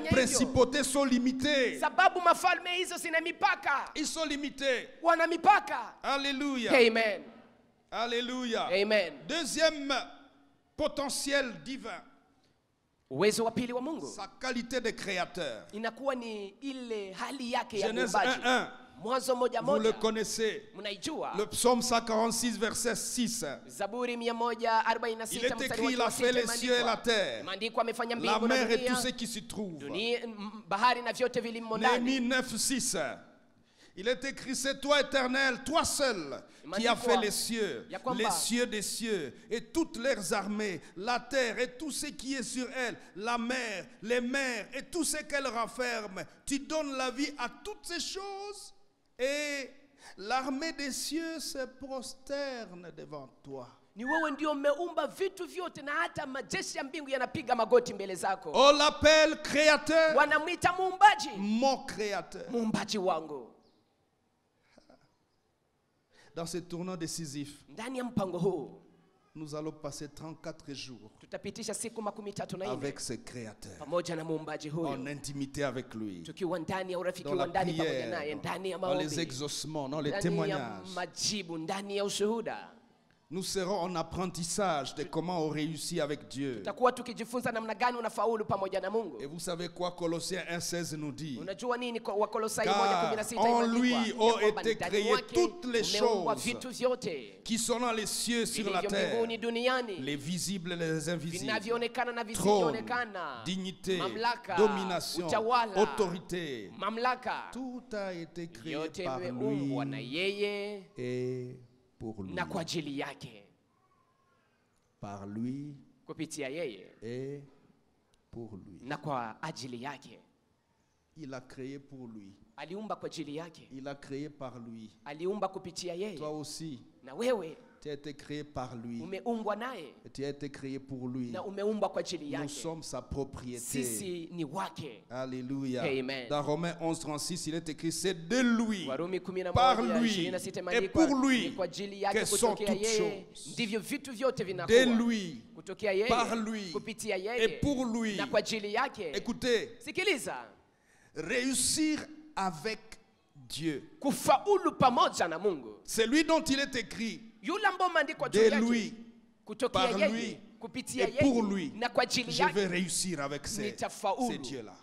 principautés sont limitées. Ils sont limités. Alléluia. Amen. Alléluia. Amen. Deuxième potentiel divin. Sa qualité de créateur. Genèse 1:1. Vous le connaissez. Le psaume 146, verset 6. Il est écrit, il a fait les cieux et la terre, la mer et tout ce qui s'y trouve. Néhémie 9, 6. Il est écrit, c'est toi, Éternel, toi seul, qui as fait les cieux des cieux, et toutes leurs armées, la terre et tout ce qui est sur elle, la mer, les mers et tout ce qu'elle renferme. Tu donnes la vie à toutes ces choses, et l'armée des cieux se prosterne devant toi. On l'appelle créateur, mon créateur. Dans ce tournant décisif, nous allons passer 34 jours avec ce créateur, en intimité avec lui, dans la prière, dans les exaucements, dans les témoignages. Nous serons en apprentissage de comment on réussit avec Dieu. Et vous savez quoi Colossiens 1,16 nous dit? Car en lui ont été créées toutes les choses qui sont dans les cieux sur la terre, les visibles et les invisibles, trône, dignité, domination, autorité. Tout a été créé par lui et pour lui. Par lui et pour lui. Il a créé pour lui. Il a créé par lui. Toi aussi, tu as été créé par lui. Et tu as été créé pour lui. Nous sommes sa propriété. Alléluia. Amen. Dans Romains 11, 36, il est écrit, c'est de lui, par lui et pour lui que sont toutes choses. De lui, par lui et pour lui. Écoutez, réussir avec Dieu. C'est lui dont il est écrit, de lui, par lui et pour lui, je vais réussir avec ces dieux-là.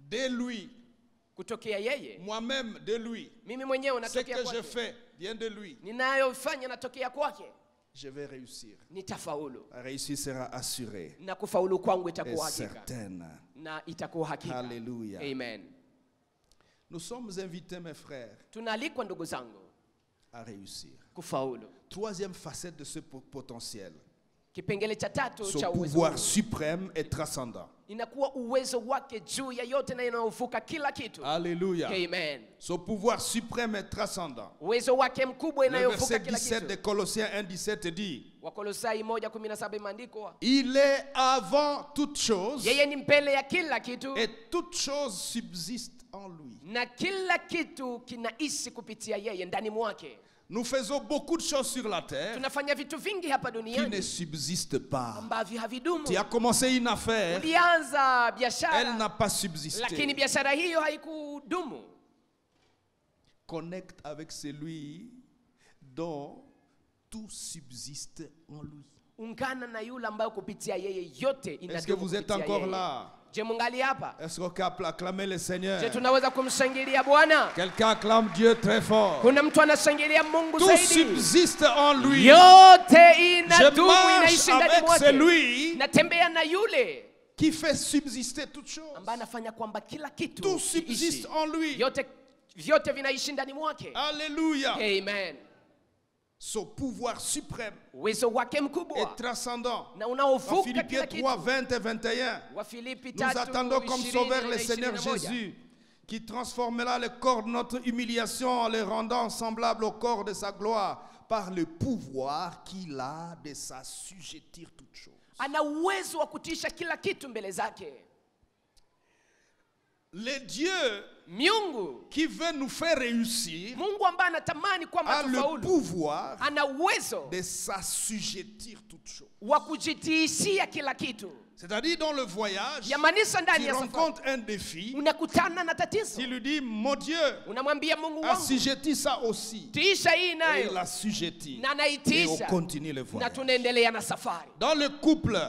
De lui, moi-même de lui, ce que je fais vient de lui. Je vais réussir. La réussite sera assurée et certaine. Alléluia. Amen. Nous sommes invités, mes frères, à réussir. Troisième facette de ce potentiel, son pouvoir suprême et transcendant. Alléluia. Amen. Son pouvoir suprême et transcendant. Le verset 17 de Colossiens 1:17 dit, il est avant toute chose et toute chose subsiste en lui. Nous faisons beaucoup de choses sur la terre qui ne subsistent pas. Tu as commencé une affaire, elle n'a pas subsisté. Connecte avec celui dont tout subsiste en lui. Est-ce que vous êtes encore là? Est-ce qu'on peut acclamer le Seigneur? Quelqu'un acclame Dieu très fort. Tout subsiste en lui. Je marche avec celui qui fait subsister toutes choses. Tout subsiste en lui. Alléluia. Amen. Son pouvoir suprême est transcendant. Dans Philippiens 3, 20 et 21, nous attendons comme sauveur le Seigneur Jésus, qui transformera le corps de notre humiliation en le rendant semblable au corps de sa gloire, par le pouvoir qu'il a de s'assujettir toutes choses. Le Dieu qui veut nous faire réussir a le pouvoir de s'assujettir toutes choses. C'est-à-dire dans le voyage, tu rencontres un défi, tu lui dis, mon Dieu, assujettis ça aussi. Et il assujettit. Et on continue le voyage. Dans le couple,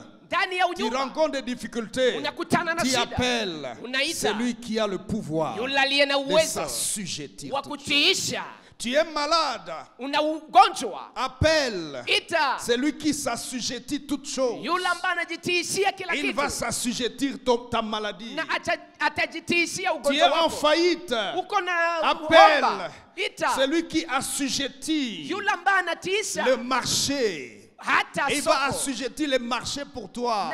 tu rencontres des difficultés, tu appelles celui qui a le pouvoir de s'assujettir. Tu es malade, appelle celui qui s'assujettit toutes choses. Il va s'assujettir ta maladie. Tu es en faillite, appelle celui qui assujettit le marché. Il va assujettir le marché pour toi.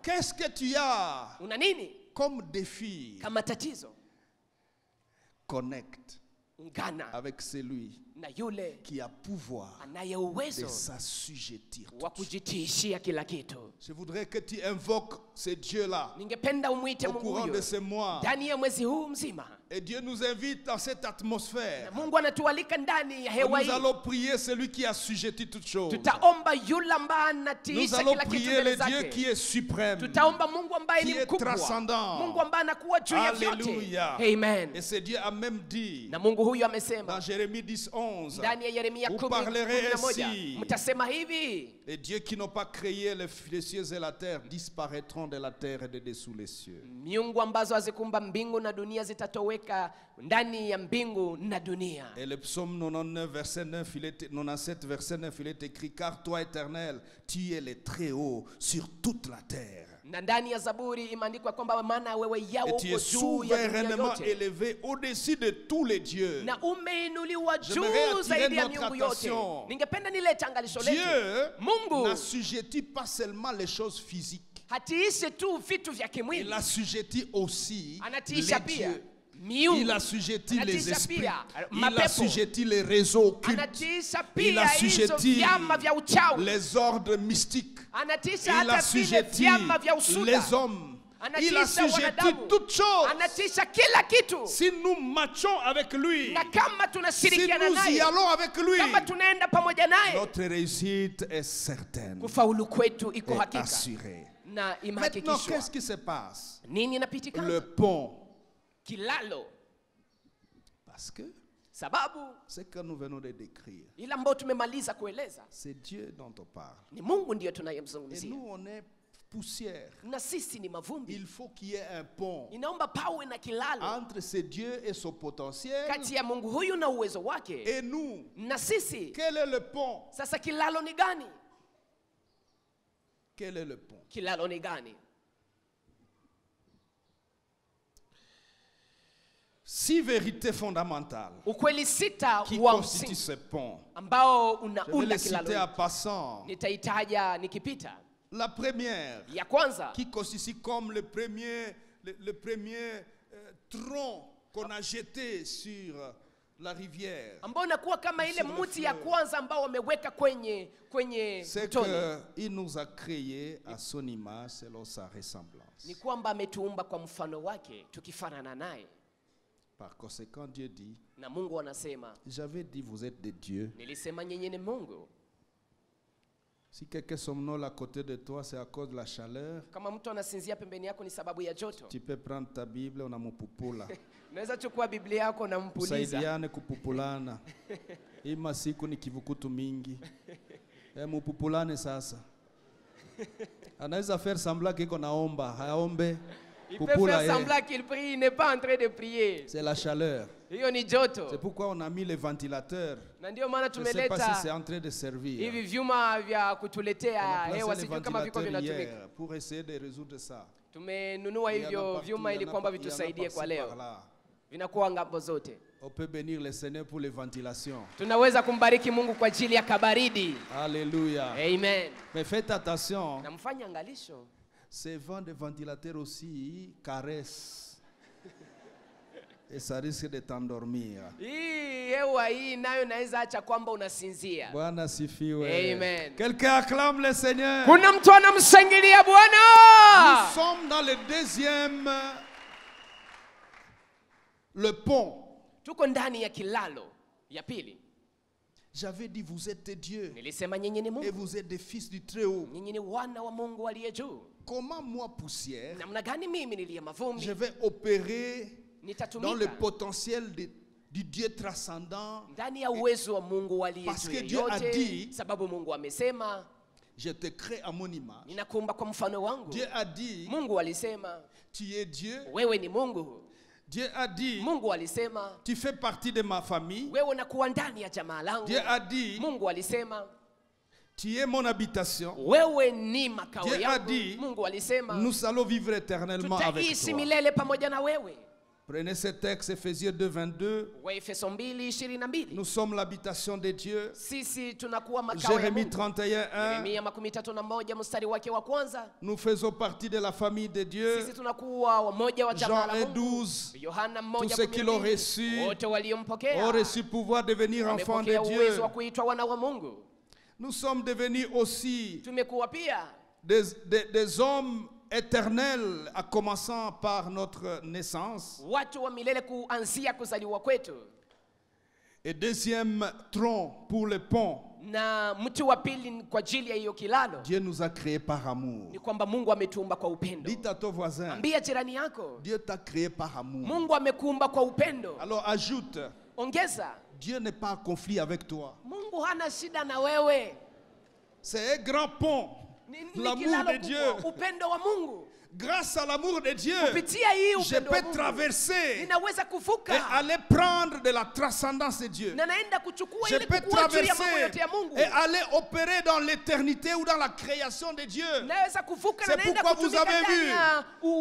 Qu'est-ce que tu as comme défi? Connecte avec celui qui a pouvoir de s'assujettir. Je voudrais que tu invoques ce Dieu-là au courant de ce mois. Et Dieu nous invite dans cette atmosphère. Nous allons prier celui qui a assujetti toutes choses. Nous allons prier le Dieu qui est suprême, qui est transcendant. Alléluia. Amen. Et ce Dieu a même dit dans Jérémie 10:11, vous parlerez ainsi. Les dieux qui n'ont pas créé les cieux et la terre disparaîtront de la terre et de dessous les cieux. Et le psaume 99 verset 9, 97 verset 9, il est écrit: car toi, Éternel, tu es le très haut sur toute la terre. Et tu es souverainement élevé au-dessus de tous les dieux. J'aimerais attirer notre attention. Dieu n'assujettit pas seulement les choses physiques. Il assujettit aussi les dieux. Il assujettit les esprits. Il assujettit les réseaux occultes. Il assujettit les ordres mystiques. Il assujettit les hommes. Il assujettit toutes choses. Si nous marchons avec lui, si nous y allons avec lui, notre réussite est certaine et assurée. Maintenant, qu'est-ce qui se passe? Le pont. Parce que ce que nous venons de décrire, c'est Dieu dont on parle. Et nous, on est poussière. Il faut qu'il y ait un pont entre ce Dieu et son potentiel et nous. Quel est le pont? Quel est le pont? Six vérités fondamentales qui constituent ce pont. Je vais les citer en passant. La première, qui constitue comme le premier tronc qu'on a jeté sur la rivière, c'est qu'il nous a créés à son image selon sa ressemblance. Par conséquent, Dieu dit, j'avais dit vous êtes des dieux. Si quelqu'un somnole à côté de toi, c'est à cause de la chaleur. Tu peux prendre ta Bible, on a mupupula. Kusaidiane kupupulana. Ima siku ni kivukutu mingi. Mupupulane sasa. Anaweza faire semblant qu'il naomba, haombe. Il peut faire semblant qu'il prie, il n'est pas en train de prier. C'est la chaleur. C'est pourquoi on a mis les ventilateurs. Je ne sais pas si c'est en train de servir. On a placé les ventilateurs hier pour essayer de résoudre ça. On peut bénir le Seigneur pour les ventilations. Alléluia. Amen. Mais faites attention. Ces vents de ventilateurs aussi caressent. Et ça risque de t'endormir. Amen. Quelqu'un acclame le Seigneur. Nous sommes dans le deuxième, le pont. J'avais dit vous êtes des dieux et vous êtes des fils du Très-Haut. Comment moi, poussière, je vais opérer dans le potentiel du Dieu transcendant? Parce que Dieu a dit, Je te crée à mon image. Ninakuumba kwa mfano wangu. Dieu a dit, Mungu alisema, tu es Dieu. Wewe ni Mungu. Dieu a dit, Mungu alisema, tu fais partie de ma famille. Wewe unakuwa ndani ya jamaa langu. Dieu a dit, Mungu alisema, tu es mon habitation. Wewe ni makao Dieu a yangu. dit, Mungu alisema, nous allons vivre éternellement avec tutaishi toi. milele pamoja na wewe. Prenez ce texte, Ephésiens 2, 22. Waefeso 2:22. Nous sommes l'habitation de Dieu. Sisi tunakuwa makao ya Jérémie Mungu. 31, 1. Yeremia 31 mstari wake wa kwanza. Nous faisons partie de la famille de Dieu. Sisi tunakuwa wamoja wa jamaa la Jean Mungu. 1:12. Yohana Tous ceux qui l'ont reçu wote waliompokea ont reçu le pouvoir de devenir enfants de wamepokea uwezo Dieu. wa kuitwa wana wa Mungu. Nous sommes devenus aussi Tumekuwa pia des hommes éternels, à commençant par notre naissance. watu wa milele kuanzia kuzaliwa kwetu. Et deuxième tronc pour le pont. Na mti wa pili kwa ajili ya hiyo kilalo. Dieu nous a créés par amour. Ni kwamba Mungu ametuumba kwa upendo. Dis à ton voisin. Ambia jirani yako. Dieu t'a créé par amour. Mungu amekuumba kwa upendo. Alors ajoute. Ongeza. Dieu n'est pas en conflit avec toi. Mungu hana shida na wewe. C'est un grand pont. L'amour de Dieu. Upendo wa Mungu. Grâce à l'amour de Dieu, je peux traverser et aller prendre de la transcendance de Dieu. Je peux traverser et aller opérer dans l'éternité ou dans la création de Dieu. C'est pourquoi vous avez vu,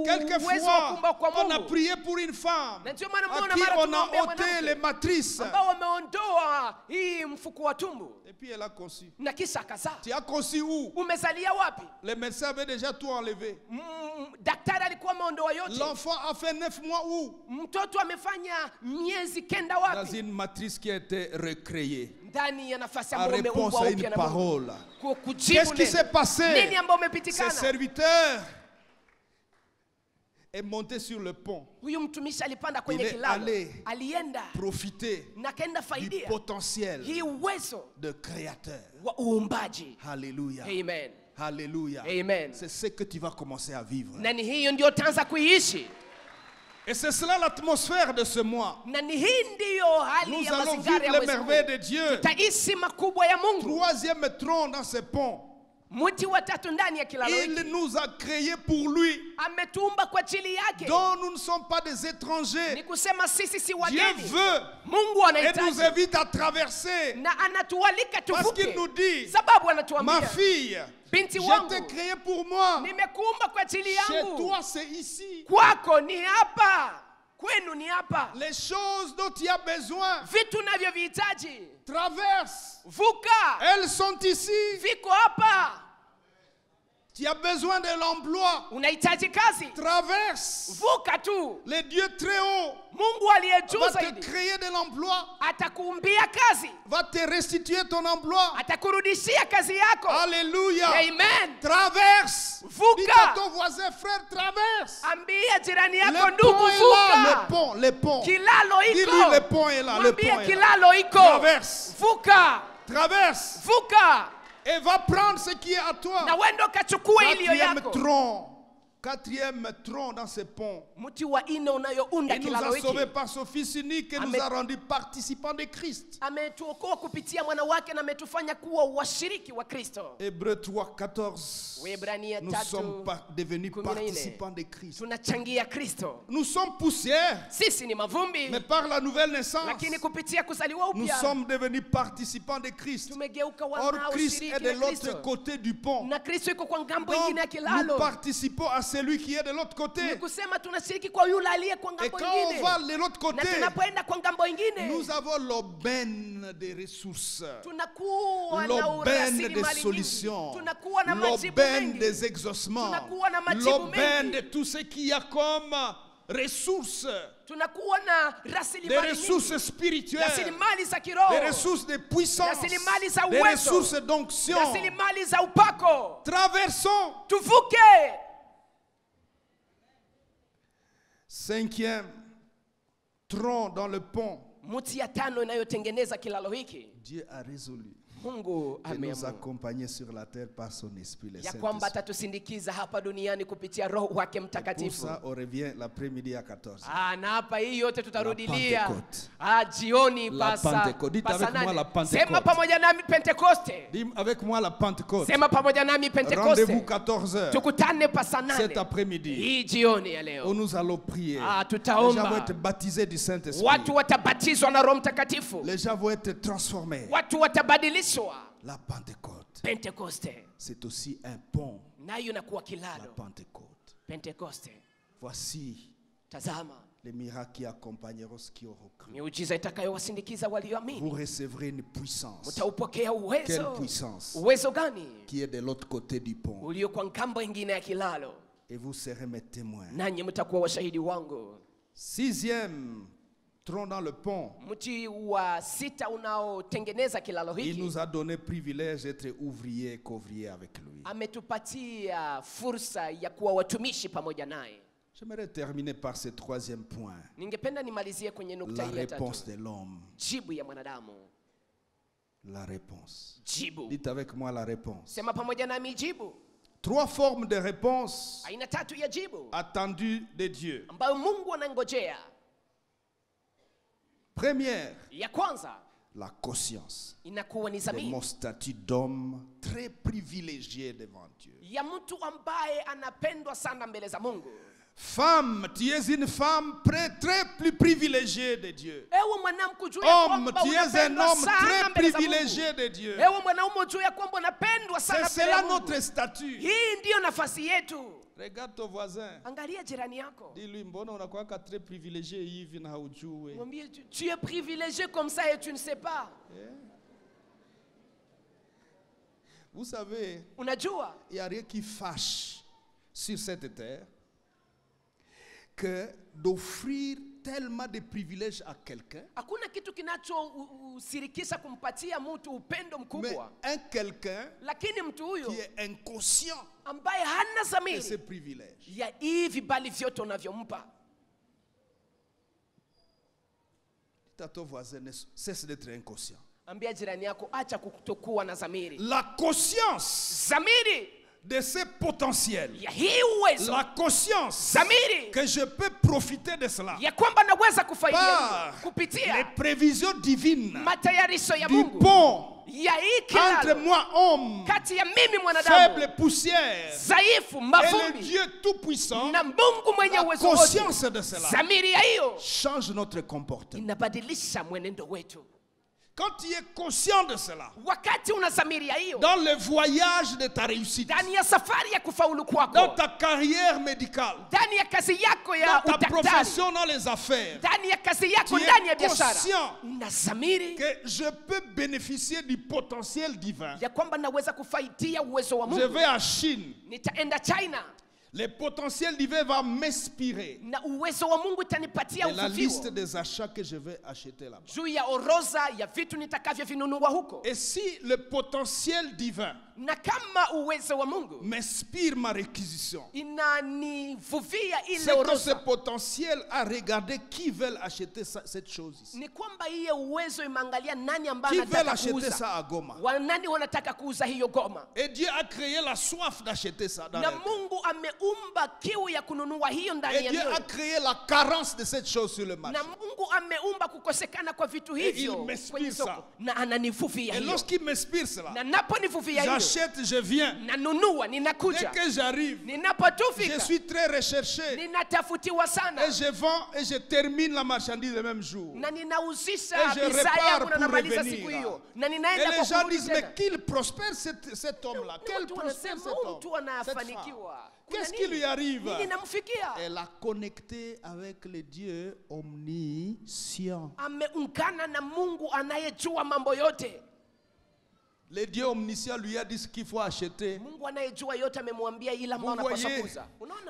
quelquefois, on a prié pour une femme à qui on a ôté les matrices. Et puis elle a conçu. Tu as conçu où? Les médecins avaient déjà tout enlevé. L'enfant a fait 9 mois où? Dans une matrice qui a été recréée. En réponse à une parole. Qu'est-ce qui s'est passé? Ce serviteur est monté sur le pont. Il est allé profiter du potentiel de créateur. Alléluia. Amen. Alléluia. Amen. C'est ce que tu vas commencer à vivre. Et c'est cela l'atmosphère de ce mois. Nous allons vivre les merveilles de Dieu. Troisième tronc dans ce pont. Il nous a créés pour lui. Donc nous ne sommes pas des étrangers. Dieu veut et nous invite à traverser. Parce qu'il nous dit, ma fille, je t'ai créé pour moi. Chez toi c'est ici. Les choses dont tu as besoin, traverse. Elles sont ici. Tu as besoin de l'emploi. Traverse. Le Dieu très haut va te créer de l'emploi. Va te restituer ton emploi. Alléluia. Amen. Traverse. Dis à ton voisin, frère, traverse. Le pont, le pont. Dis-lui, le pont est là. Le pont est là. Traverse. Traverse. Et va prendre ce qui est à toi. Quatrième tronc dans ce pont. Il nous a sauvés par son Fils unique et nous a rendus participants de Christ. Hébreux 3, 14. Nous sommes devenus participants de Christ. Nous sommes poussière. Mais par la nouvelle naissance, nous sommes devenus participants de Christ. Or, Christ est de l'autre côté du pont. Donc, nous participons à celui qui est de l'autre côté. Et quand on va de l'autre côté, nous avons l'aubaine des ressources, l'aubaine des solutions, l'aubaine des exaucements, l'aubaine de tout ce qu'il y a comme ressources. Des ressources spirituelles, des ressources de puissance, des ressources d'onction. Traversons. Cinquième tronc dans le pont. Dieu a résolu. Mungu de nous accompagner sur la terre par son esprit, le ya kwamba atatusindikiza hapa duniani kupitia Roho wake Mtakatifu. Pour ça, on revient l'après-midi à 14. Na hapa hii yote tutarudilia jioni pasa. Dites avec moi la Pentecôte. Sema pamoja nami Pentekoste. Dis avec moi la Pentecôte. Sema pamoja nami Pentekoste. Rendez-vous 14h. Tukutane pasa 8 cet après-midi. Hii jioni ya leo. Où nous allons prier. Tutaomba. Les gens vont être baptisés du Saint-Esprit. Watu watabatizwa na Roho Mtakatifu. Les gens vont être transformés. Watu watabadilishwa. La Pentecôte. Pentekoste. C'est aussi un pont. Nayo inakuwa kilalo. La Pentecôte. Pentekoste. Voici. Tazama. Les miracles qui accompagneront ceux qui auront cru. Miujiza itakayowasindikiza walioamini. Vous recevrez une puissance. Mtaupokea uwezo. Quelle puissance? Uwezo gani? Qui est de l'autre côté du pont. Ulio kwa ngambo ingine ya kilalo. Et vous serez mes témoins. Nanyi mtakuwa washahidi wangu. 6e tronc dans le pont. Mti wa 6 unaotengeneza kilalo hiki. Il nous a donné privilège d'être ouvriers et qu'ouvriers avec lui. Ametupatia fursa ya kuwa watumishi pamoja naye. J'aimerais terminer par ce 3e point. Ningependa nimalizie kwenye nukta hii ya tatu. La réponse de l'homme. Jibu ya mwanadamu. La réponse. Jibu. Dites avec moi la réponse. Sema pamoja nami jibu. 3 formes de réponse aina 3 ya jibu attendues de Dieu. Ambayo Mungu anangojea. Première, ya kwanza, la conscience. Inakuwa ni zamiri. Mon statut d'homme très privilégié devant Dieu. Ya mtu ambaye anapendwa sana mbele za Mungu. Femme, tu es une femme très plus privilégiée de Dieu. Homme, tu es un homme très privilégié de Dieu. C'est cela notre statut. Regarde ton voisin. Dis-lui, mbona unakuwa très privilégié hivi na haujui. Tu es privilégié comme ça et tu ne sais pas. Vous savez, il n'y a rien qui fâche sur cette terre que d'offrir tellement de privilèges à quelqu'un. Mais un quelqu'un qui est inconscient de ses privilèges. Dis à ton voisin, cesse d'être inconscient. La conscience de ses potentiels, la conscience que je peux profiter de cela par les prévisions divines du pont entre moi, homme, faible poussière, et le Dieu tout-puissant. La conscience de cela change notre comportement. Quand tu es conscient de cela, dans le voyage de ta réussite, dans ta carrière médicale, dans ta profession, dans les affaires, tu es conscient que je peux bénéficier du potentiel divin. Je vais à Chine. Le potentiel divin va m'inspirer. Et la liste des achats que je vais acheter là-bas. Et si le potentiel divin m'inspire ma réquisition, c'est que ce potentiel a regardé qui veut acheter cette chose ici. Qui veut acheter ça à Goma. Et Dieu a créé la soif d'acheter ça dans et Dieu a créé la carence de cette chose sur le marché. Et il m'inspire ça. Et lorsqu'il m'inspire cela, j'achète, je viens. Dès que j'arrive, je suis très recherché. Et je vends et je termine la marchandise le même jour. Et je repars pour revenir. Et les gens disent, mais qu'il prospère cet homme-là. Quel prospère cet homme, cette femme. Qu'est-ce qui lui arrive? Elle a connecté avec le Dieu omniscient. Le Dieu omniscient lui a dit ce qu'il faut acheter. Vous voyez,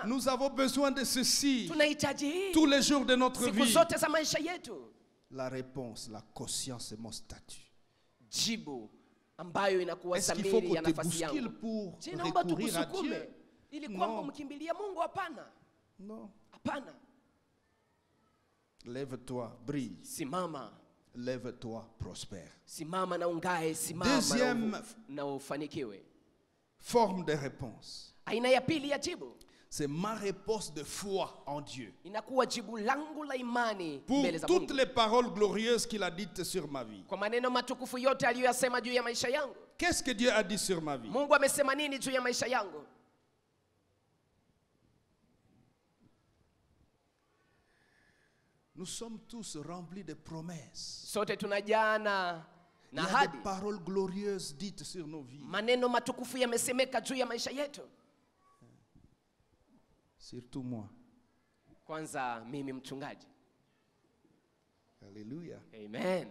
nous avons besoin de ceci tous les jours de notre vie. La réponse, la conscience est mon statut. Est-ce qu'il faut qu'on te bouscule pour recourir à Dieu? Non. Non. Lève-toi, brille. Lève-toi, prospère. Simama na ungae, simama Deuxième na ufanikiwe. Forme de réponse. Aina ya pili ya jibu. C'est ma réponse de foi en Dieu. Inakuwa jibu langu la imani pour mbele za toutes Mungu. les paroles glorieuses qu'il a dites sur ma vie. Kwa maneno matukufu yote aliyosema juu ya maisha yangu. Qu'est-ce que Dieu a dit sur ma vie? Mungu amesema nini juu ya maisha yangu? Nous sommes tous remplis de promesses. Sote tunajana na Il y a ahadi. des paroles glorieuses dites sur nos vies. Maneno matukufu yamesemeka juu ya maisha yetu. Surtout moi. Kwanza mimi mchungaji. Alléluia. Amen.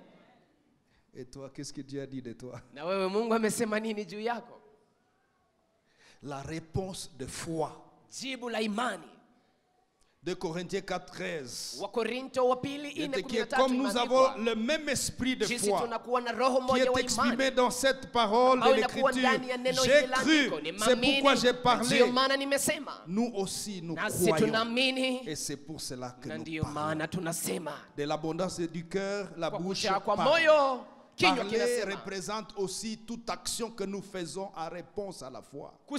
Et toi, qu'est-ce que Dieu a dit de toi? Na wewe Mungu amesema nini juu yako? La réponse de foi. Jibu la imani. 2 Corinthiens 4:13. Wakorinto wa pili 4:13. Comme nous avons le même esprit de foi qui est exprimé dans cette parole de l'Écriture, j'ai cru, c'est pourquoi j'ai parlé. Nous aussi nous croyons. Et c'est pour cela que nous parlons. De l'abondance du cœur, la bouche parle. Parler représente aussi toute action que nous faisons en réponse à la foi. Nous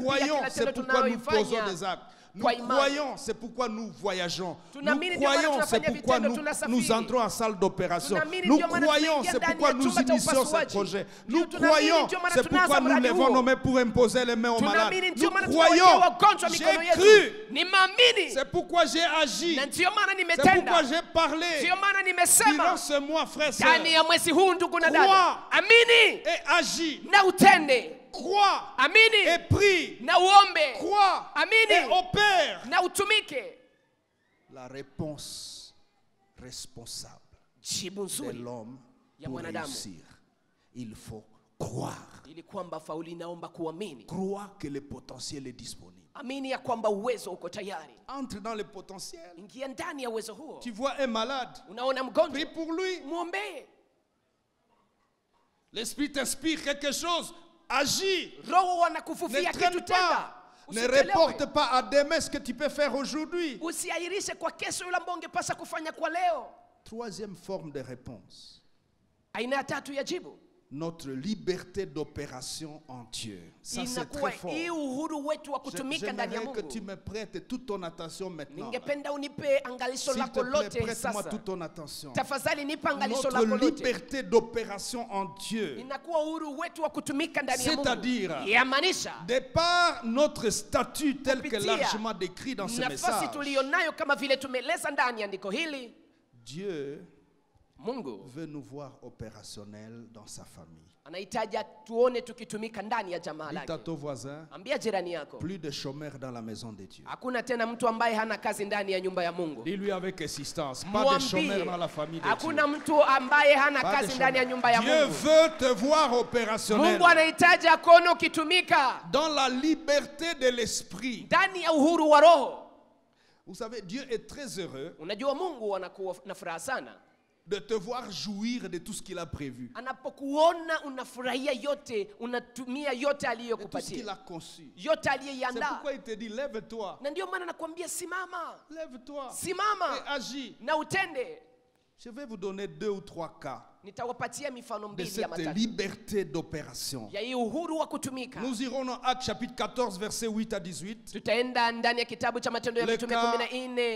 croyons, c'est pourquoi nous posons des actes. Nous croyons, c'est pourquoi nous voyageons. Nous croyons, c'est pourquoi nous entrons en salle d'opération. Nous croyons, c'est pourquoi nous initions ce projet. Nous croyons, c'est pourquoi nous levons nos mains pour imposer les mains aux malades. Nous croyons, j'ai cru, c'est pourquoi j'ai agi, c'est pourquoi j'ai parlé. Durant ce mois, frère, sœur, crois et agis. Crois et prie. Crois et opère. La réponse responsable de l'homme pour réussir, il faut croire. Croire que le potentiel est disponible. Entre dans le potentiel. Tu vois un malade, prie pour lui. L'Esprit t'inspire quelque chose. Agis. Ne traîne pas. Ne reporte pas à demain ce que tu peux faire aujourd'hui. Troisième forme de réponse. Notre liberté d'opération en Dieu. Ça c'est très fort. J'aimerais que tu me prêtes toute ton attention maintenant. S'il te plaît, prête-moi toute ton attention. Notre liberté d'opération en Dieu. C'est-à-dire, de par notre statut tel que largement décrit dans ce message, Dieu veut nous voir opérationnels dans sa famille. Dites à ton voisin, plus de chômeurs dans la maison de Dieu. Dis-lui avec insistance, pas de chômeurs dans la famille de Dieu. Dieu veut te voir opérationnel dans la liberté de l'esprit. Vous savez, Dieu est très heureux de te voir jouir de tout ce qu'il a prévu. De tout ce qu'il a conçu. C'est pourquoi il te dit, lève-toi. Lève-toi et agis. Je vais vous donner 2 ou 3 cas de cette liberté d'opération. Nous irons dans Actes chapitre 14 verset 8 à 18. Le cas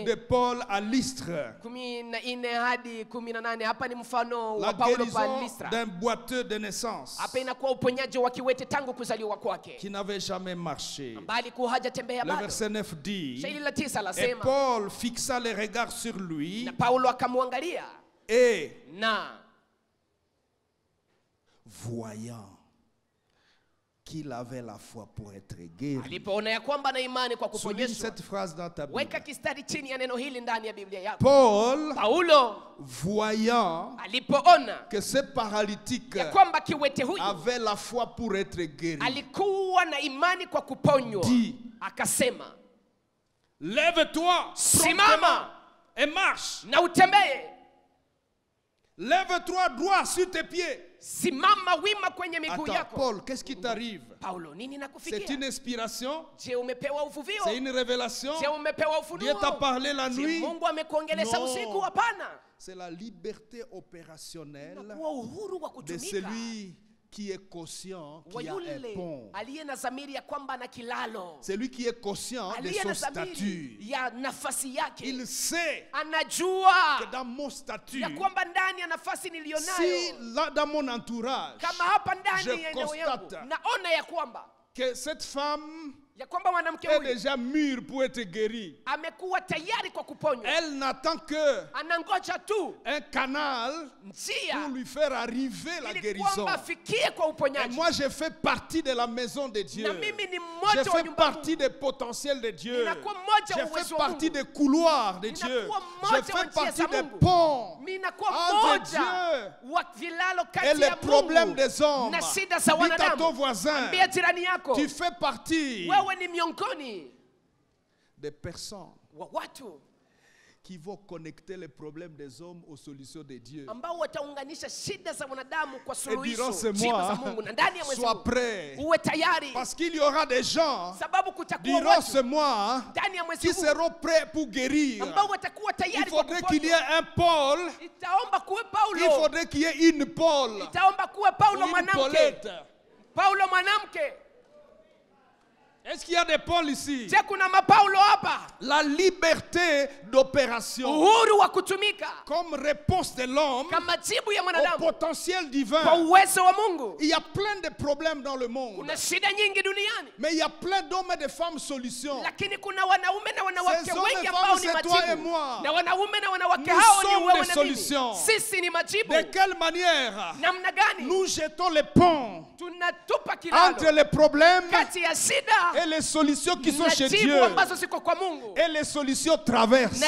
de Paul à Lystre. La guérison d'un boiteux de naissance qui n'avait jamais marché. Le verset 9 dit, et Paul fixa les regards sur lui et voyant qu'il avait la foi pour être guéri. Souligne cette phrase dans ta Bible. Paul, voyant que ce paralytique avait la foi pour être guéri, dit, lève-toi, simama et marche. Lève-toi droit sur tes pieds. Simama wima kwenye miguu yako. Paul, qu'est-ce qui t'arrive? Paulo, nini nakufikia? C'est une inspiration? Je, umepewa uvuvio? C'est une révélation? Je, umepewa ufunuo? Dieu t'a parlé la nuit? Mungu amekuongelesha usiku? Hapana. C'est la liberté opérationnelle uhuru wa kutumika de celui qui est conscient qu'il y a un pont. Aliye na zamiri ya kwamba ana kilalo. Celui qui est conscient de son statut. Ya nafasi yake. Il sait anajua que dans mon statut, ya kwamba ndani ya nafasi nilionayo, si là dans mon entourage, kama hapa ndani ya eneo yangu, constate naona ya kwamba que cette femme ya kwamba mwanamke est huyu déjà mûre pour être guérie. Amekuwa tayari kwa kuponywa. Elle n'attend que anangoja tu un canal pour lui faire arriver la guérison. Et moi je fais partie de la maison de Dieu. Je fais partie des potentiels de Dieu. Je fais partie des couloirs de Dieu. Je fais partie des ponts entre Dieu et les problèmes des hommes. Dis à ton voisin, tu fais partie des personnes qui vont connecter les problèmes des hommes aux solutions de Dieu. Et durant ce mois, sois prêt. Parce qu'il y aura des gens durant ce mois qui seront prêts pour guérir. Il faudrait qu'il y ait un Paul. Il faudrait qu'il y ait une Paul. Une Paulette. Est-ce qu'il y a des Pauls ici? La liberté d'opération comme réponse de l'homme au potentiel divin. Il y a plein de problèmes dans le monde. Mais il y a plein d'hommes et de femmes solutions. Ces hommes et femmes, c'est toi et moi. Nous sommes des solutions. De quelle manière nous jetons les ponts entre les problèmes et les solutions qui sont chez Dieu. Et les solutions traversent.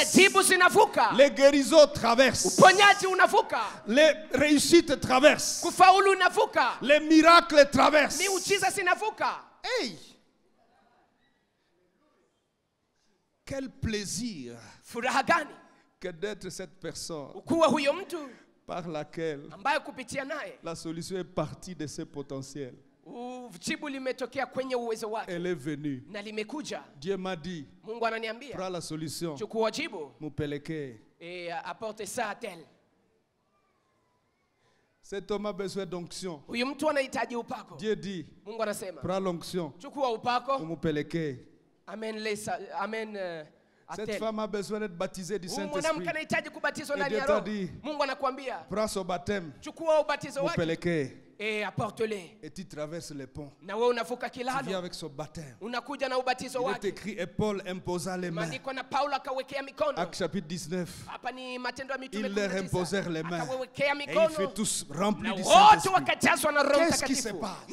Les guérisons traversent. Les réussites traversent. Les miracles traversent. Hey! Quel plaisir que d'être cette personne par laquelle la solution est partie de ses potentiels. Elle est venue. Dieu m'a dit, prends la solution, mupeleke. Apporte ça à tel. Cet homme a besoin d'onction. Dieu dit, prends l'onction, mupeleke. Amen. Cette femme a besoin d'être baptisée du Saint-Esprit. Et Dieu t'a dit, prends son baptême, mupeleke. Et apporte-les. Et tu traverses les ponts. Tu viens avec son baptême. Il est écrit et Paul imposa les mains. Actes chapitre 19. Ils leur imposèrent les mains. Et ils furent tous remplis du Saint-Esprit. Qu'est-ce qui se passe?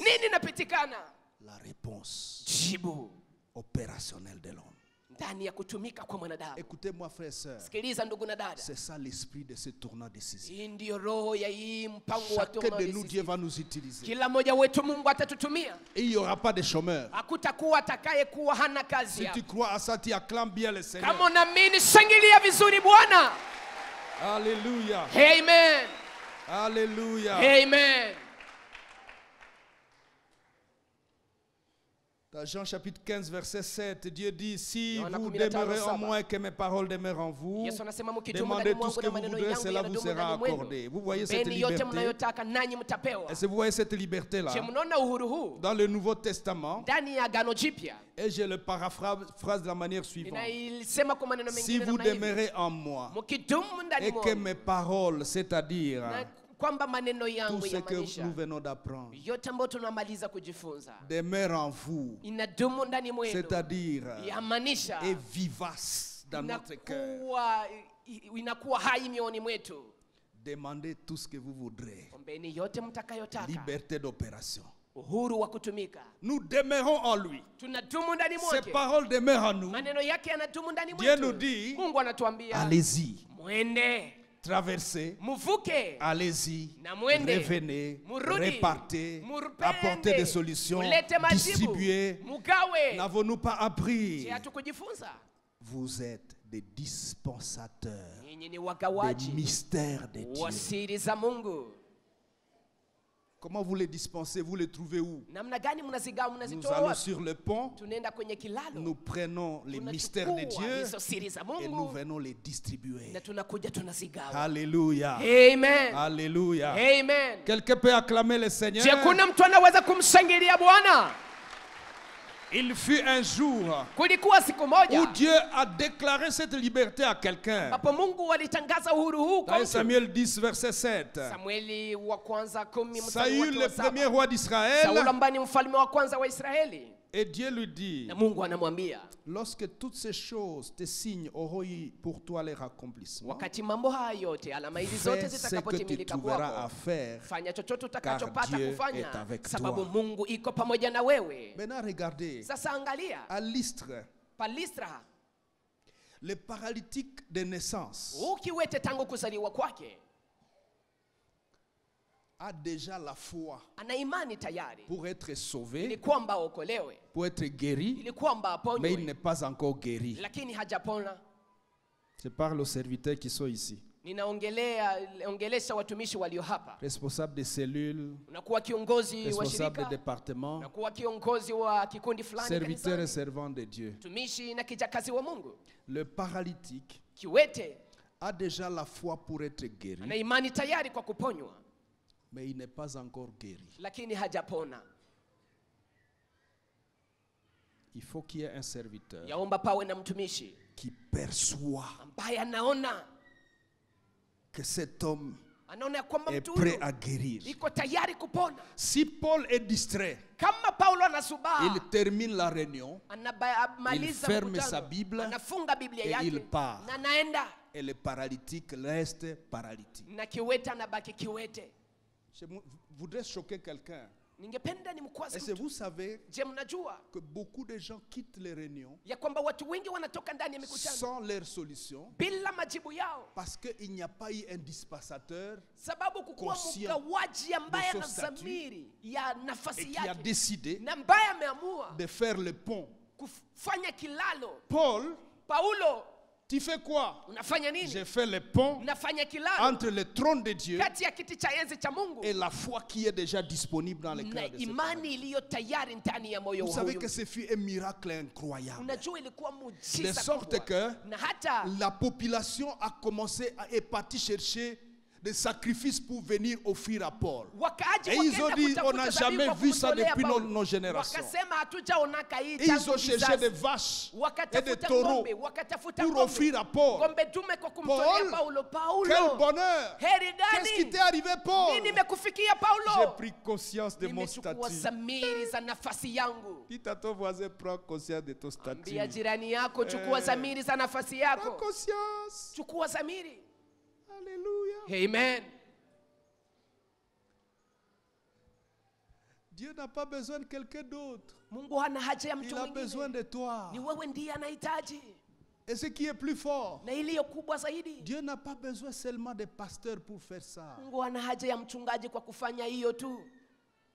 La réponse opérationnelle de l'homme. Écoutez-moi, frères et sœurs. C'est ça l'esprit de ce tournant décisif. Chacun de nous, Dieu va nous utiliser. Et il n'y aura pas de chômeurs. Si tu crois à ça, tu acclames bien le Seigneur. Alléluia. Amen. Alléluia. Amen. Dans Jean chapitre 15 verset 7, Dieu dit, si vous demeurez en moi et que mes paroles demeurent en vous, demandez tout ce que vous voudrez, cela vous sera accordé. Vous voyez cette liberté? Est-ce que vous voyez cette liberté-là? Dans le Nouveau Testament, et je le paraphrase de la manière suivante. Si vous demeurez en moi et que mes paroles, c'est-à-dire tout ce que nous venons d'apprendre demeure en vous, c'est-à-dire est vivace dans notre cœur. Demandez tout ce que vous voudrez. Liberté d'opération. Nous demeurons en lui. Ses paroles demeurent en nous. Dieu nous dit, allez-y. Traversez, allez-y, revenez, répartez, apportez des solutions, distribuez. N'avons-nous pas appris? Vous êtes des dispensateurs des mystères de Dieu. Comment vous les dispensez? Vous les trouvez où? Nous allons sur le pont, nous prenons les mystères de Dieu et nous venons les distribuer. Alléluia. Amen. Alléluia. Amen. Quelqu'un peut acclamer le Seigneur? Il fut un jour où Dieu a déclaré cette liberté à quelqu'un. Dans Samuel 10, verset 7. Saül, le premier roi d'Israël, et Dieu lui dit, lorsque toutes ces choses, tes signes auront eu pour toi leur accomplissement, fais ce que tu trouveras à faire, car Dieu est avec toi. Maintenant regardez, à Lystre, le paralytique de naissance a déjà la foi pour être sauvé, pour être guéri, mais il n'est pas encore guéri. Je parle aux serviteurs qui sont ici. Responsable des cellules, responsable des départements, serviteurs et servants de Dieu. Le paralytique a déjà la foi pour être guéri, mais il n'est pas encore guéri. Il faut qu'il y ait un serviteur qui perçoit que cet homme est prêt à guérir. Si Paul est distrait, il termine la réunion, il ferme sa Bible et il part. Et le paralytique reste paralytique. Je voudrais choquer quelqu'un. Est-ce que vous savez que beaucoup de gens quittent les réunions sans leur solution parce qu'il n'y a pas eu un dispensateur conscient de son statut et qui a décidé de faire le pont? Paul, tu fais quoi? J'ai fait le pont entre le trône de Dieu et la foi qui est déjà disponible dans le cœur de cet homme. Vous savez que ce fut un miracle incroyable. De sorte que la population a commencé à est partie chercher des sacrifices pour venir offrir à Paul. Et ils ont dit, on n'a jamais vu ça depuis nos générations. Ils ont cherché des vaches et des taureaux pour offrir à Paul. Paul, quel bonheur! Qu'est-ce qui t'est arrivé, Paul? J'ai pris conscience de mon statut. Dis à ton voisin, prends conscience de ton statut. Prends conscience. Alléluia. Amen. Dieu n'a pas besoin de quelqu'un d'autre. Il a besoin de toi. Et ce qui est plus fort, Dieu n'a pas besoin seulement de pasteurs pour faire ça.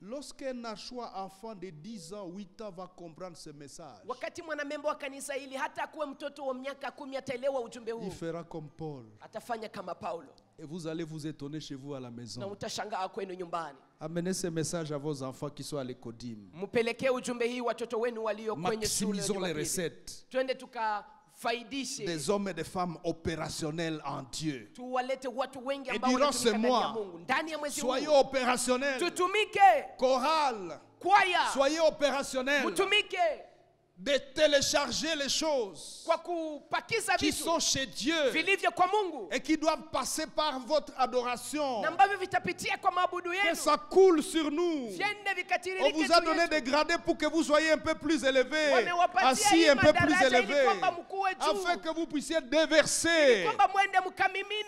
Lorsqu'un Nashua enfant de 10 ans, 8 ans va comprendre ce message, il fera comme Paul. Et vous allez vous étonner chez vous à la maison. Amenez ce message à vos enfants qui sont à l'Ecodim. Maximisons les recettes des hommes et des femmes opérationnels en Dieu. Et durant ce mois, soyez opérationnels. Chorale, soyez opérationnels. De télécharger les choses qui sont chez Dieu et qui doivent passer par votre adoration. Que ça coule sur nous. On vous a donné des gradés pour que vous soyez un peu plus élevés, assis un peu plus élevés, afin que vous puissiez déverser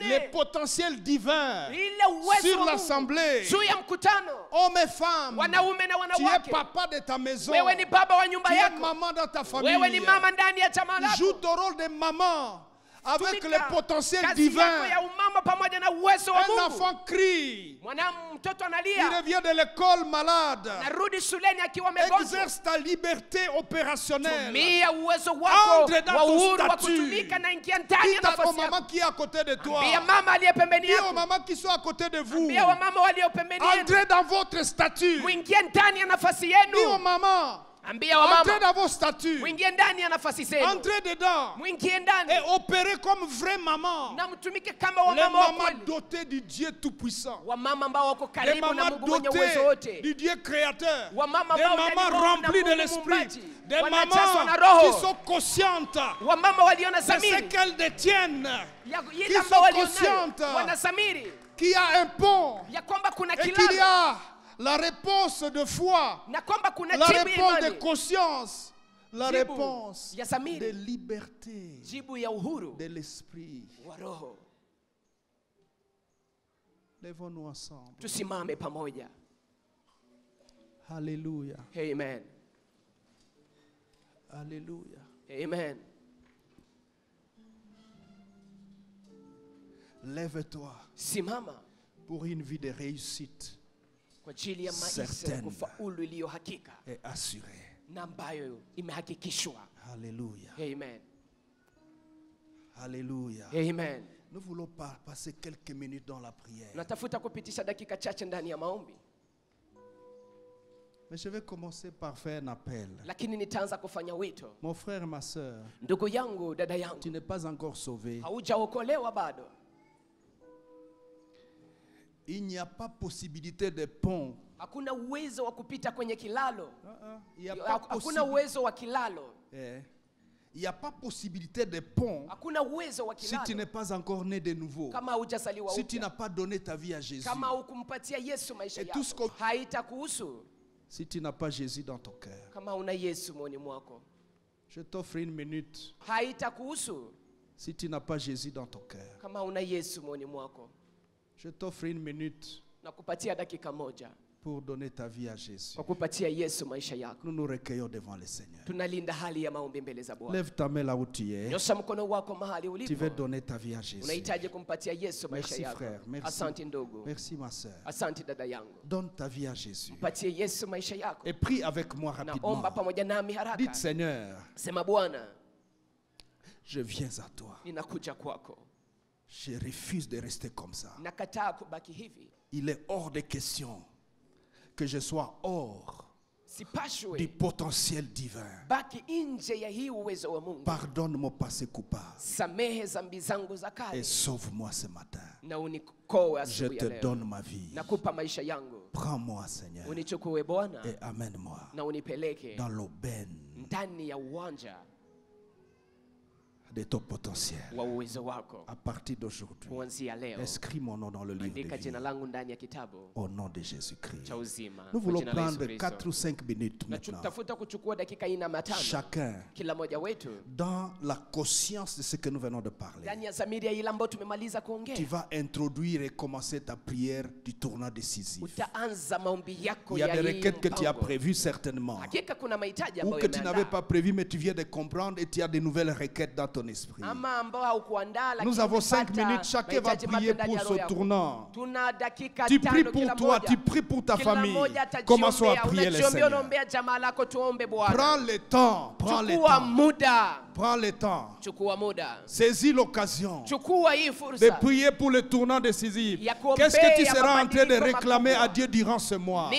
les potentiels divins sur l'assemblée. Hommes et femmes, tu es papa de ta maison, tu es maman dans ta famille. Joue ton rôle de maman avec le potentiel divin. Un enfant crie Il revient de l'école malade. Exerce ta liberté opérationnelle. Entre dans ton statut. Dis à ton maman qui est à côté de toi. Dis aux mamans qui sont à côté de vous. Entrez dans votre statut. Dis aux mamans. Entrez dans vos statuts. Entrez dedans. Et opérez comme vraie maman. Les mamans dotées du Dieu Tout-Puissant. Les mamans dotées du Dieu Créateur. Des mamans remplies de l'Esprit. Des mamans qui sont conscientes de ce qu'elles détiennent. Qui sont conscientes qu'il y a un pont et qu'il y a la réponse de foi, la réponse de conscience, la réponse de liberté de l'esprit. Lèvons-nous ensemble. Alléluia. Amen. Alléluia. Amen. Lève-toi pour une vie de réussite certaine et assurée. Alléluia. Amen. Alléluia. Amen. Nous voulons passer quelques minutes dans la prière. Mais je vais commencer par faire un appel. Mon frère et ma soeur, tu n'es pas encore sauvé. Il n'y a pas possibilité de pont. Hakuna uwezo wa kupita kwenye kilalo. Hakuna uwezo wa kilalo. Il n'y a pas possibilité de pont hakuna uwezo wa kilalo si tu n'es pas encore né de nouveau. Kama hujazaliwa upya. Si tu n'as pas donné ta vie à Jésus. Kama hukumpatia Yesu maisha yako. Haitakuhusu. Si tu n'as pas Jésus dans ton cœur. Kama una Yesu moyoni mwako. Je t'offre une minute. Haitakuhusu. Si tu n'as pas Jésus dans ton cœur. Kama una Yesu moyoni mwako. Je t'offre une minute pour donner ta vie à Jésus. Nous nous recueillons devant le Seigneur. Lève ta main là où tu es. Tu veux donner ta vie à Jésus. Merci frère. Merci. Merci ma soeur. Donne ta vie à Jésus. Et prie avec moi rapidement. Dites Seigneur, je viens à toi. Je refuse de rester comme ça. Il est hors de question que je sois hors du potentiel divin. Pardonne mon passé coupable et sauve-moi ce matin. Je te donne ma vie. Prends-moi Seigneur et amène-moi dans l'aubaine de ton potentiel. À partir d'aujourd'hui, inscris mon nom dans le livre de vie. Au nom de Jésus-Christ. Nous voulons prendre 4 ou 5 minutes maintenant. Chacun dans la conscience de ce que nous venons de parler. Tu vas introduire et commencer ta prière du tournant décisif. Il y a des requêtes que tu as prévues certainement, ou que tu n'avais pas prévues mais tu viens de comprendre et tu as de nouvelles requêtes dans ton esprit. Nous avons 5 minutes, chacun va prier pour ce tournant. Tu pries pour toi, tu pries pour ta famille. Commençons à prier le Seigneur. Prends le temps, prends le temps. Prends le temps. Saisis l'occasion de prier pour le tournant décisif. Qu'est-ce que tu seras en train de réclamer à Dieu durant ce mois?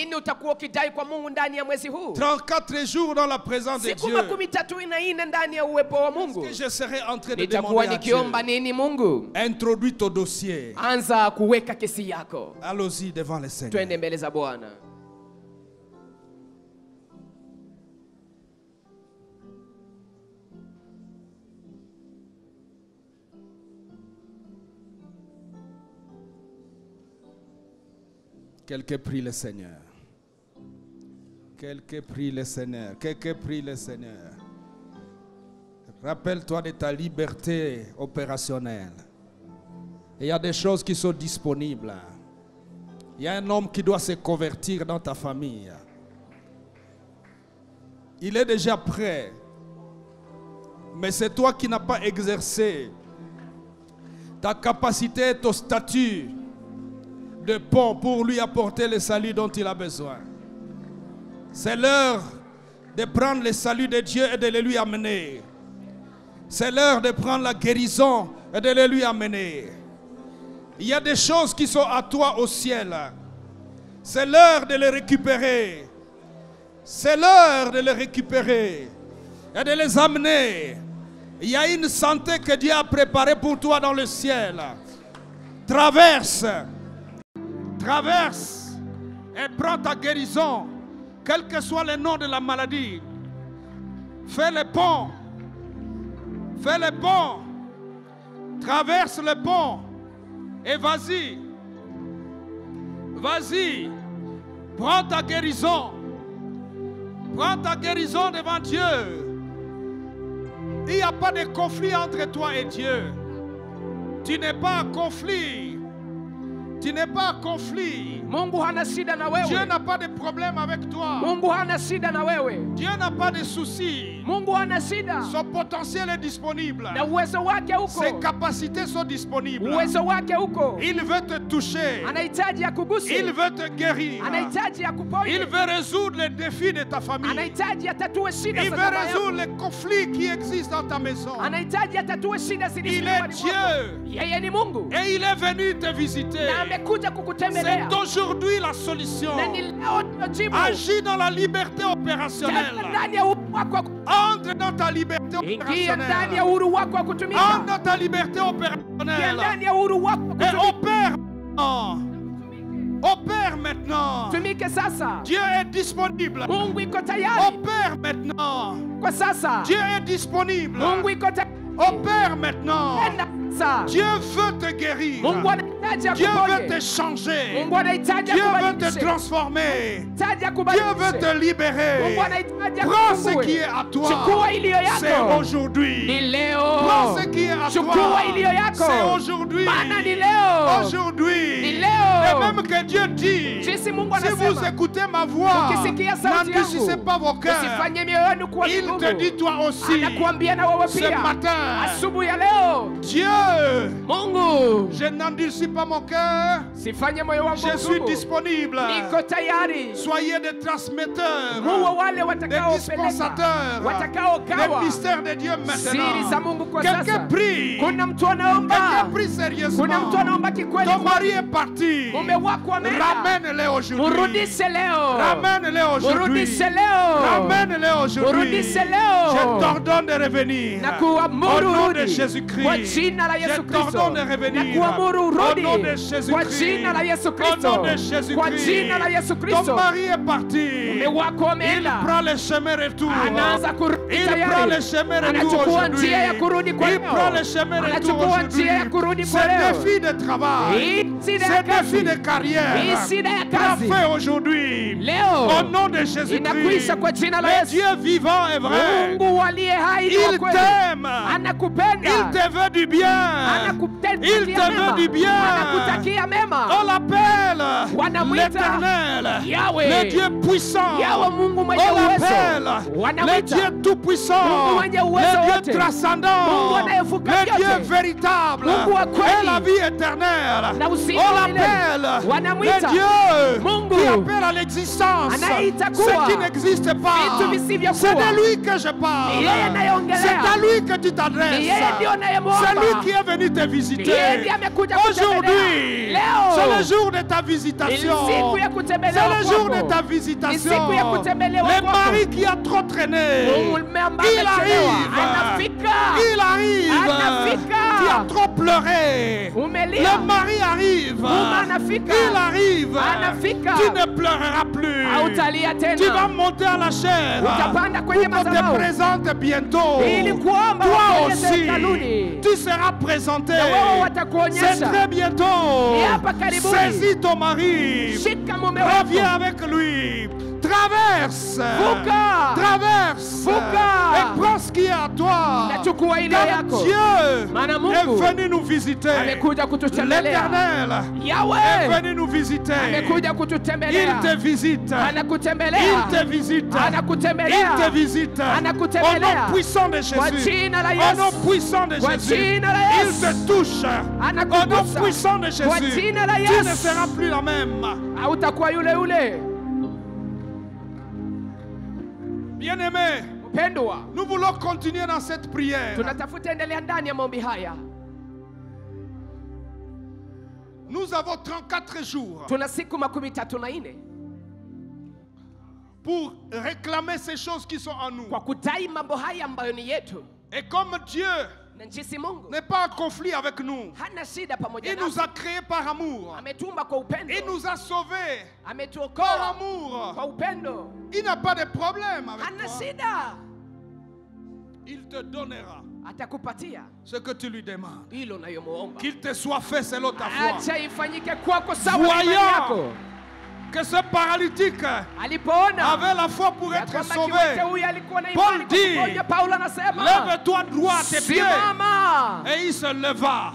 34 jours dans la présence de Dieu. Qu'est-ce que je serai en train de demander à Dieu? Introduis ton dossier. Allons-y devant le Seigneur. Quelqu'un prie le Seigneur. Quelqu'un prie le Seigneur. Quelqu'un prie le Seigneur. Rappelle-toi de ta liberté opérationnelle. Il y a des choses qui sont disponibles. Il y a un homme qui doit se convertir dans ta famille. Il est déjà prêt. Mais c'est toi qui n'as pas exercé ta capacité, ton statut de pont pour lui apporter le salut dont il a besoin. C'est l'heure de prendre le salut de Dieu et de le lui amener. C'est l'heure de prendre la guérison et de le lui amener. Il y a des choses qui sont à toi au ciel. C'est l'heure de les récupérer. C'est l'heure de les récupérer et de les amener. Il y a une santé que Dieu a préparée pour toi dans le ciel. Traverse. Traverse et prends ta guérison. Quel que soit le nom de la maladie. Fais le pont. Fais le pont. Traverse le pont. Et vas-y. Vas-y. Prends ta guérison. Prends ta guérison devant Dieu. Il n'y a pas de conflit entre toi et Dieu. Tu n'es pas en conflit. Tu n'es pas en conflit. Dieu n'a pas de problème avec toi. Dieu n'a pas de soucis. Son potentiel est disponible. Ses capacités sont disponibles. Il veut te toucher. Il veut te guérir. Il veut résoudre les défis de ta famille. Il veut résoudre les conflits qui existent dans ta maison. Il est Dieu. Et il est venu te visiter. C'est aujourd'hui la solution. Agis dans la liberté opérationnelle. Entre dans ta liberté opérationnelle. Entre dans ta liberté opérationnelle. Et opère maintenant. Opère maintenant. Dieu est disponible. Opère maintenant. Dieu est disponible. Opère maintenant. Dieu veut te guérir. Dieu veut te changer. Dieu veut te transformer. Dieu veut te libérer. Prends ce qui est à toi. C'est aujourd'hui. Prends ce qui est à toi. C'est aujourd'hui. Aujourd'hui. Et même que Dieu dit, si vous écoutez ma voix, n'endurcissez pas vos cœurs. Il te dit toi aussi, ce matin, Dieu, je n'endurcis pas mon cœur. Je suis disponible. Soyez des transmetteurs, des dispensateurs, des mystères de Dieu maintenant. Quelqu'un prie. Quelqu'un prie sérieusement. Ton mari est parti. Ramène-le aujourd'hui. Ramène-le aujourd'hui. Ramène-le aujourd'hui. Je t'ordonne de revenir. Au nom de Jésus-Christ. Je t'ordonne de revenir. Au nom de Jésus-Christ. Au nom de Jésus-Christ. Ton mari est parti. Il prend le chemin retour. Il prend le chemin retour aujourd'hui. Il prend le chemin retour aujourd'hui. C'est défi de travail. C'est défi de carrière. Prends fait aujourd'hui. Au nom de Jésus-Christ. Le Dieu vivant est vrai. Il t'aime. Il te veut du bien. Il te veut du bien. On l'appelle l'Éternel, le Dieu puissant. On l'appelle le Dieu tout-puissant, le Dieu transcendant, le Dieu véritable et la vie éternelle. On l'appelle le Dieu qui appelle à l'existence ce qui n'existe pas. C'est de lui que je parle. C'est à lui que tu t'adresses. C'est lui qui est venu te visiter. Aujourd'hui, c'est le jour de ta visitation. C'est le jour de ta visitation. Le mari qui a trop traîné, il arrive. Il arrive. Qui a trop pleuré. Le mari arrive. Il arrive. Tu ne pleureras plus. Tu vas monter à la chair. Pour qu'on te présente bientôt. Toi aussi, tu seras présenté. C'est très bientôt. Saisis ton mari. Reviens avec lui. Traverse. Traverse. Et prends ce qui est à toi. Car Dieu est venu nous visiter. L'Éternel est venu nous visiter. Il te visite. Il te visite. Il te visite. Au nom puissant de Jésus. Au nom puissant de Jésus. Il te touche. Au nom puissant de Jésus. Tu ne seras plus la même. Bien-aimé, nous voulons continuer dans cette prière. Nous avons 34 jours pour réclamer ces choses qui sont en nous. Et comme Dieu n'est pas en conflit avec nous, il nous a créés par amour. Il nous a sauvés par amour. Il n'a pas de problème avec toi. Il te donnera ce que tu lui demandes. Qu'il te soit fait selon ta foi. Voyant que ce paralytique avait la foi pour être sauvé, Paul dit, lève-toi droit à tes pieds. Et il se leva.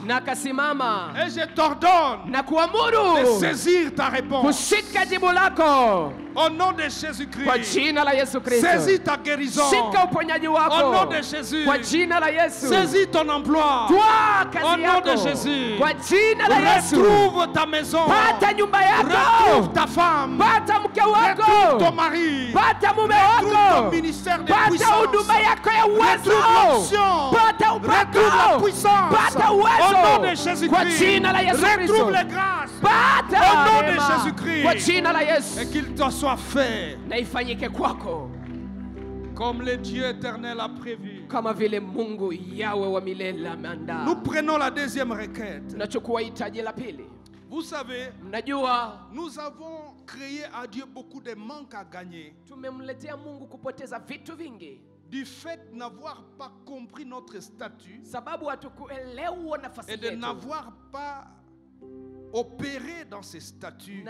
Et je t'ordonne de saisir ta réponse. Au nom de Jésus-Christ, saisis ta guérison. Au nom de Jésus, saisis ton emploi. Au nom de Jésus, retrouve ta maison. Retrouve ta femme. Retrouve ton mari. Retrouve ton ministère de puissance. Retrouve l'onction. Retrouve la puissance. Au nom de Jésus-Christ, retrouve les grâces. Au nom de Jésus-Christ, et qu'il te soit fait comme le Dieu éternel a prévu. Nous prenons la deuxième requête. Vous savez, nous avons créé à Dieu beaucoup de manques à gagner du fait de n'avoir pas compris notre statut et de n'avoir pas opéré dans ces statuts.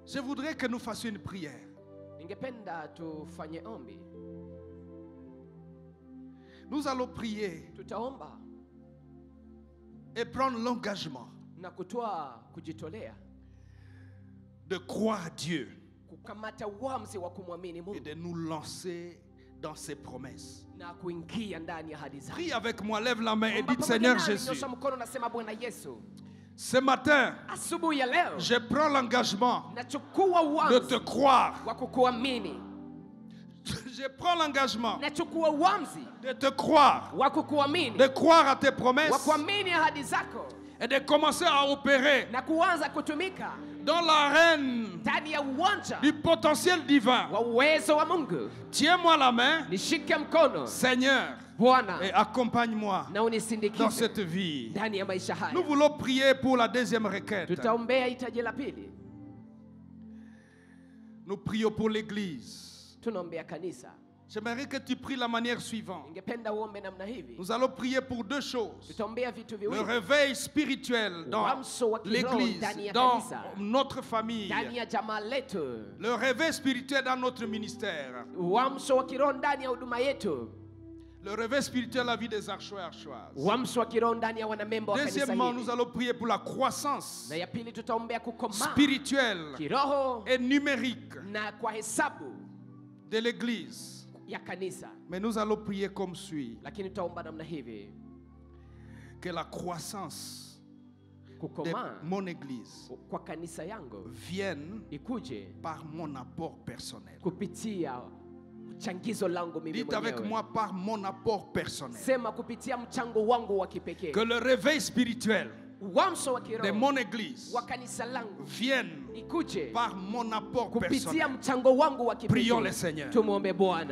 Je voudrais que nous fassions une prière. Nous allons prier et prendre l'engagement de croire Dieu et de nous lancer dans ses promesses. Prie avec moi, lève la main et dites: Seigneur Jésus, ce matin, je prends l'engagement de te croire. Je prends l'engagement de te croire, de croire à tes promesses et de commencer à opérer dans l'arène du potentiel divin. Tiens-moi la main, Seigneur, et accompagne-moi dans cette vie. Nous voulons prier pour la deuxième requête. Nous prions pour l'Église. J'aimerais que tu pries la manière suivante. Nous allons prier pour deux choses: le réveil spirituel dans l'Église, dans notre famille, le réveil spirituel dans notre ministère, le réveil spirituel dans la vie des archois et archoises. Deuxièmement, nous allons prier pour la croissance spirituelle et numérique de l'Église. Mais nous allons prier comme suit: que la croissance de mon Église vienne par mon apport personnel. Dites avec moi: par mon apport personnel. Que le réveil spirituel de mon Église vienne par mon apport personnel. Prions le Seigneur.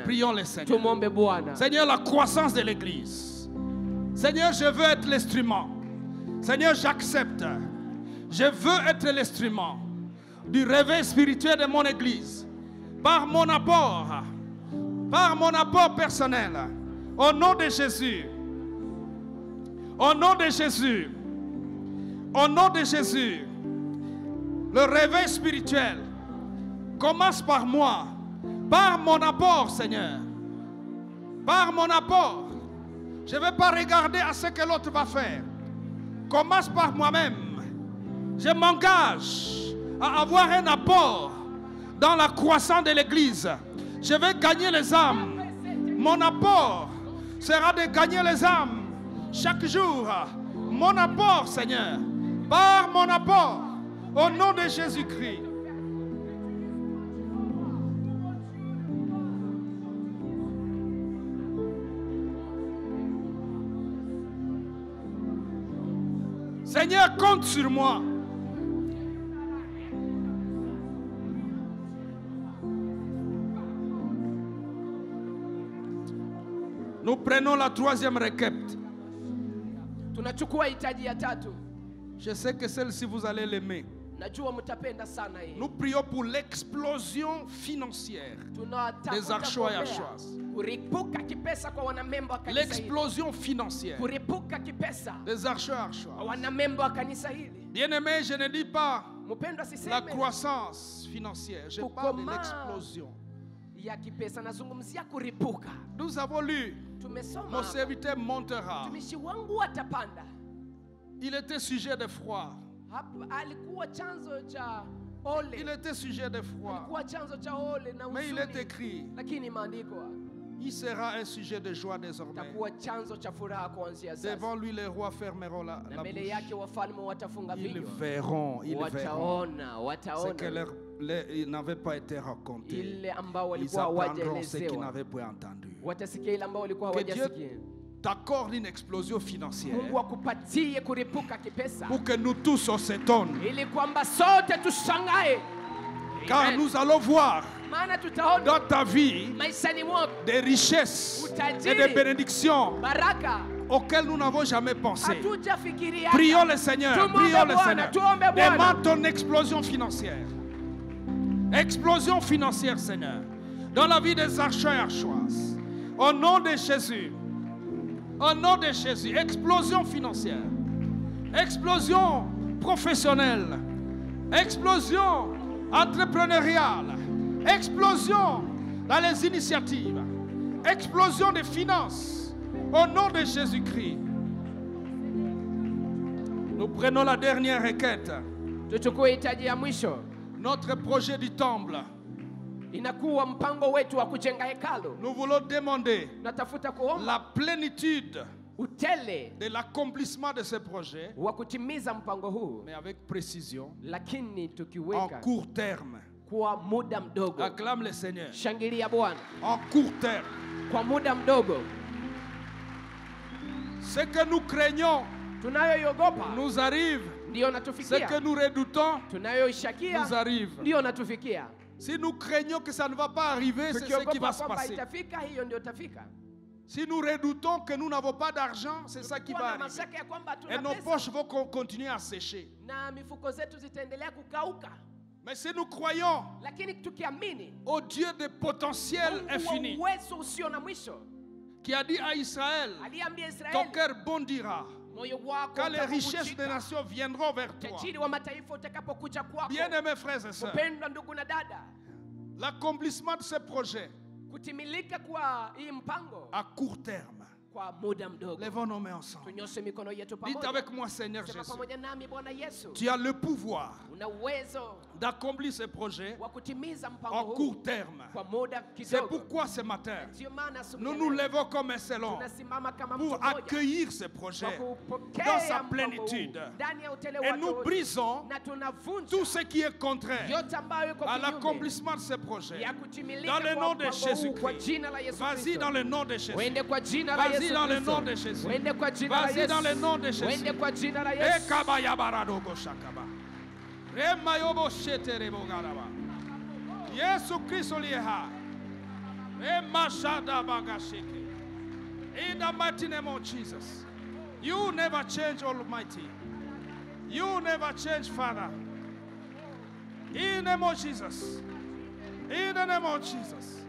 Prions le Seigneur. Seigneur, la croissance de l'Église. Seigneur, je veux être l'instrument. Seigneur, j'accepte. Je veux être l'instrument du réveil spirituel de mon Église par mon apport personnel. Au nom de Jésus. Au nom de Jésus. Au nom de Jésus. Le réveil spirituel commence par moi, par mon apport, Seigneur. Par mon apport. Je ne vais pas regarder à ce que l'autre va faire. Commence par moi-même. Je m'engage à avoir un apport dans la croissance de l'Église. Je vais gagner les âmes. Mon apport sera de gagner les âmes chaque jour. Mon apport, Seigneur, par mon apport, au nom de Jésus-Christ. Seigneur, compte sur moi. Nous prenons la troisième requête. Je sais que celle-ci vous allez l'aimer. Nous prions pour l'explosion financière des Archois et Archoises. L'explosion financière des Archois et Archoises. Bien-aimé, je ne dis pas la croissance financière, je parle de l'explosion. Nous avons lu, mon serviteur montera. Il était sujet de froid. Il était sujet de froid. Mais il est écrit, il sera un sujet de joie désormais. Devant lui, les rois fermeront la bouche. Ils verront ce que n'avait pas été raconté. Ils apprendront ce qu'ils n'avaient pas entendu. Que Dieu t'accorde une explosion financière pour que nous tous on s'étonne. Car nous allons voir dans ta vie des richesses et des bénédictions auxquelles nous n'avons jamais pensé. Prions le Seigneur, prions le Seigneur. Demande ton explosion financière. Explosion financière, Seigneur, dans la vie des Archois et Archoises. Au nom de Jésus. Au nom de Jésus. Explosion financière. Explosion professionnelle. Explosion entrepreneuriale. Explosion dans les initiatives. Explosion des finances. Au nom de Jésus-Christ. Nous prenons la dernière requête. Notre projet du temple. Nous voulons demander la plénitude de l'accomplissement de ce projet, mais avec précision, en court terme. Acclame le Seigneur. En court terme. Ce que nous craignons nous arrive. Ce que nous redoutons nous arrive. Si nous craignons que ça ne va pas arriver, c'est ce qui va se passer. Si nous redoutons que nous n'avons pas d'argent, c'est ça qui va arriver. Et nos poches vont continuer à sécher. Mais si nous croyons au Dieu de potentiel infini, qui a dit à Israël, ton cœur bondira quand les richesses des nations viendront vers toi. Bien-aimés frères et sœurs, l'accomplissement de ce projet à court terme, levons nos mains ensemble. Dites avec moi, Seigneur Jésus, tu as le pouvoir d'accomplir ce projet en court terme. C'est pourquoi ce matin, nous nous levons comme un seul homme pour accueillir ce projet dans sa plénitude. Et nous brisons tout ce qui est contraire à l'accomplissement de ce projet. Dans le nom de Jésus-Christ. Vas-y dans le nom de Jésus. Vas-y dans le nom de Jésus. Vas-y dans le nom de Jésus. Yesu Kristo liha. In the mighty name of Jesus. You never change, Almighty. You never change, Father. In the name of Jesus. In the name of Jesus.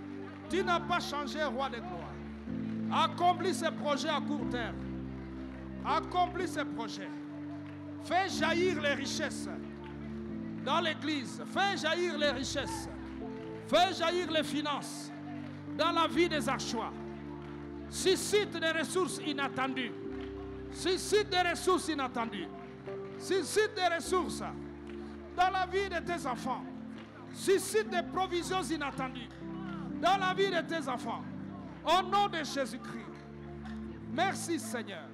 Tu n'as pas changé, roi de gloire. Accomplis ce projet à court terme. Accomplis ce projet. Fais jaillir les richesses dans l'église. Fais jaillir les richesses. Fais jaillir les finances dans la vie des Archois. Suscite des ressources inattendues. Suscite des ressources inattendues. Suscite des ressources dans la vie de tes enfants. Suscite des provisions inattendues dans la vie de tes enfants. Au nom de Jésus-Christ. Merci Seigneur.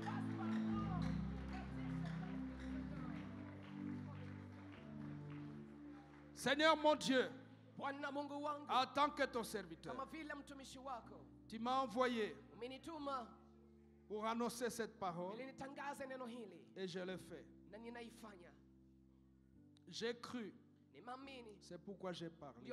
Seigneur mon Dieu, en tant que ton serviteur, tu m'as envoyé pour annoncer cette parole et je l'ai fait. J'ai cru, c'est pourquoi j'ai parlé.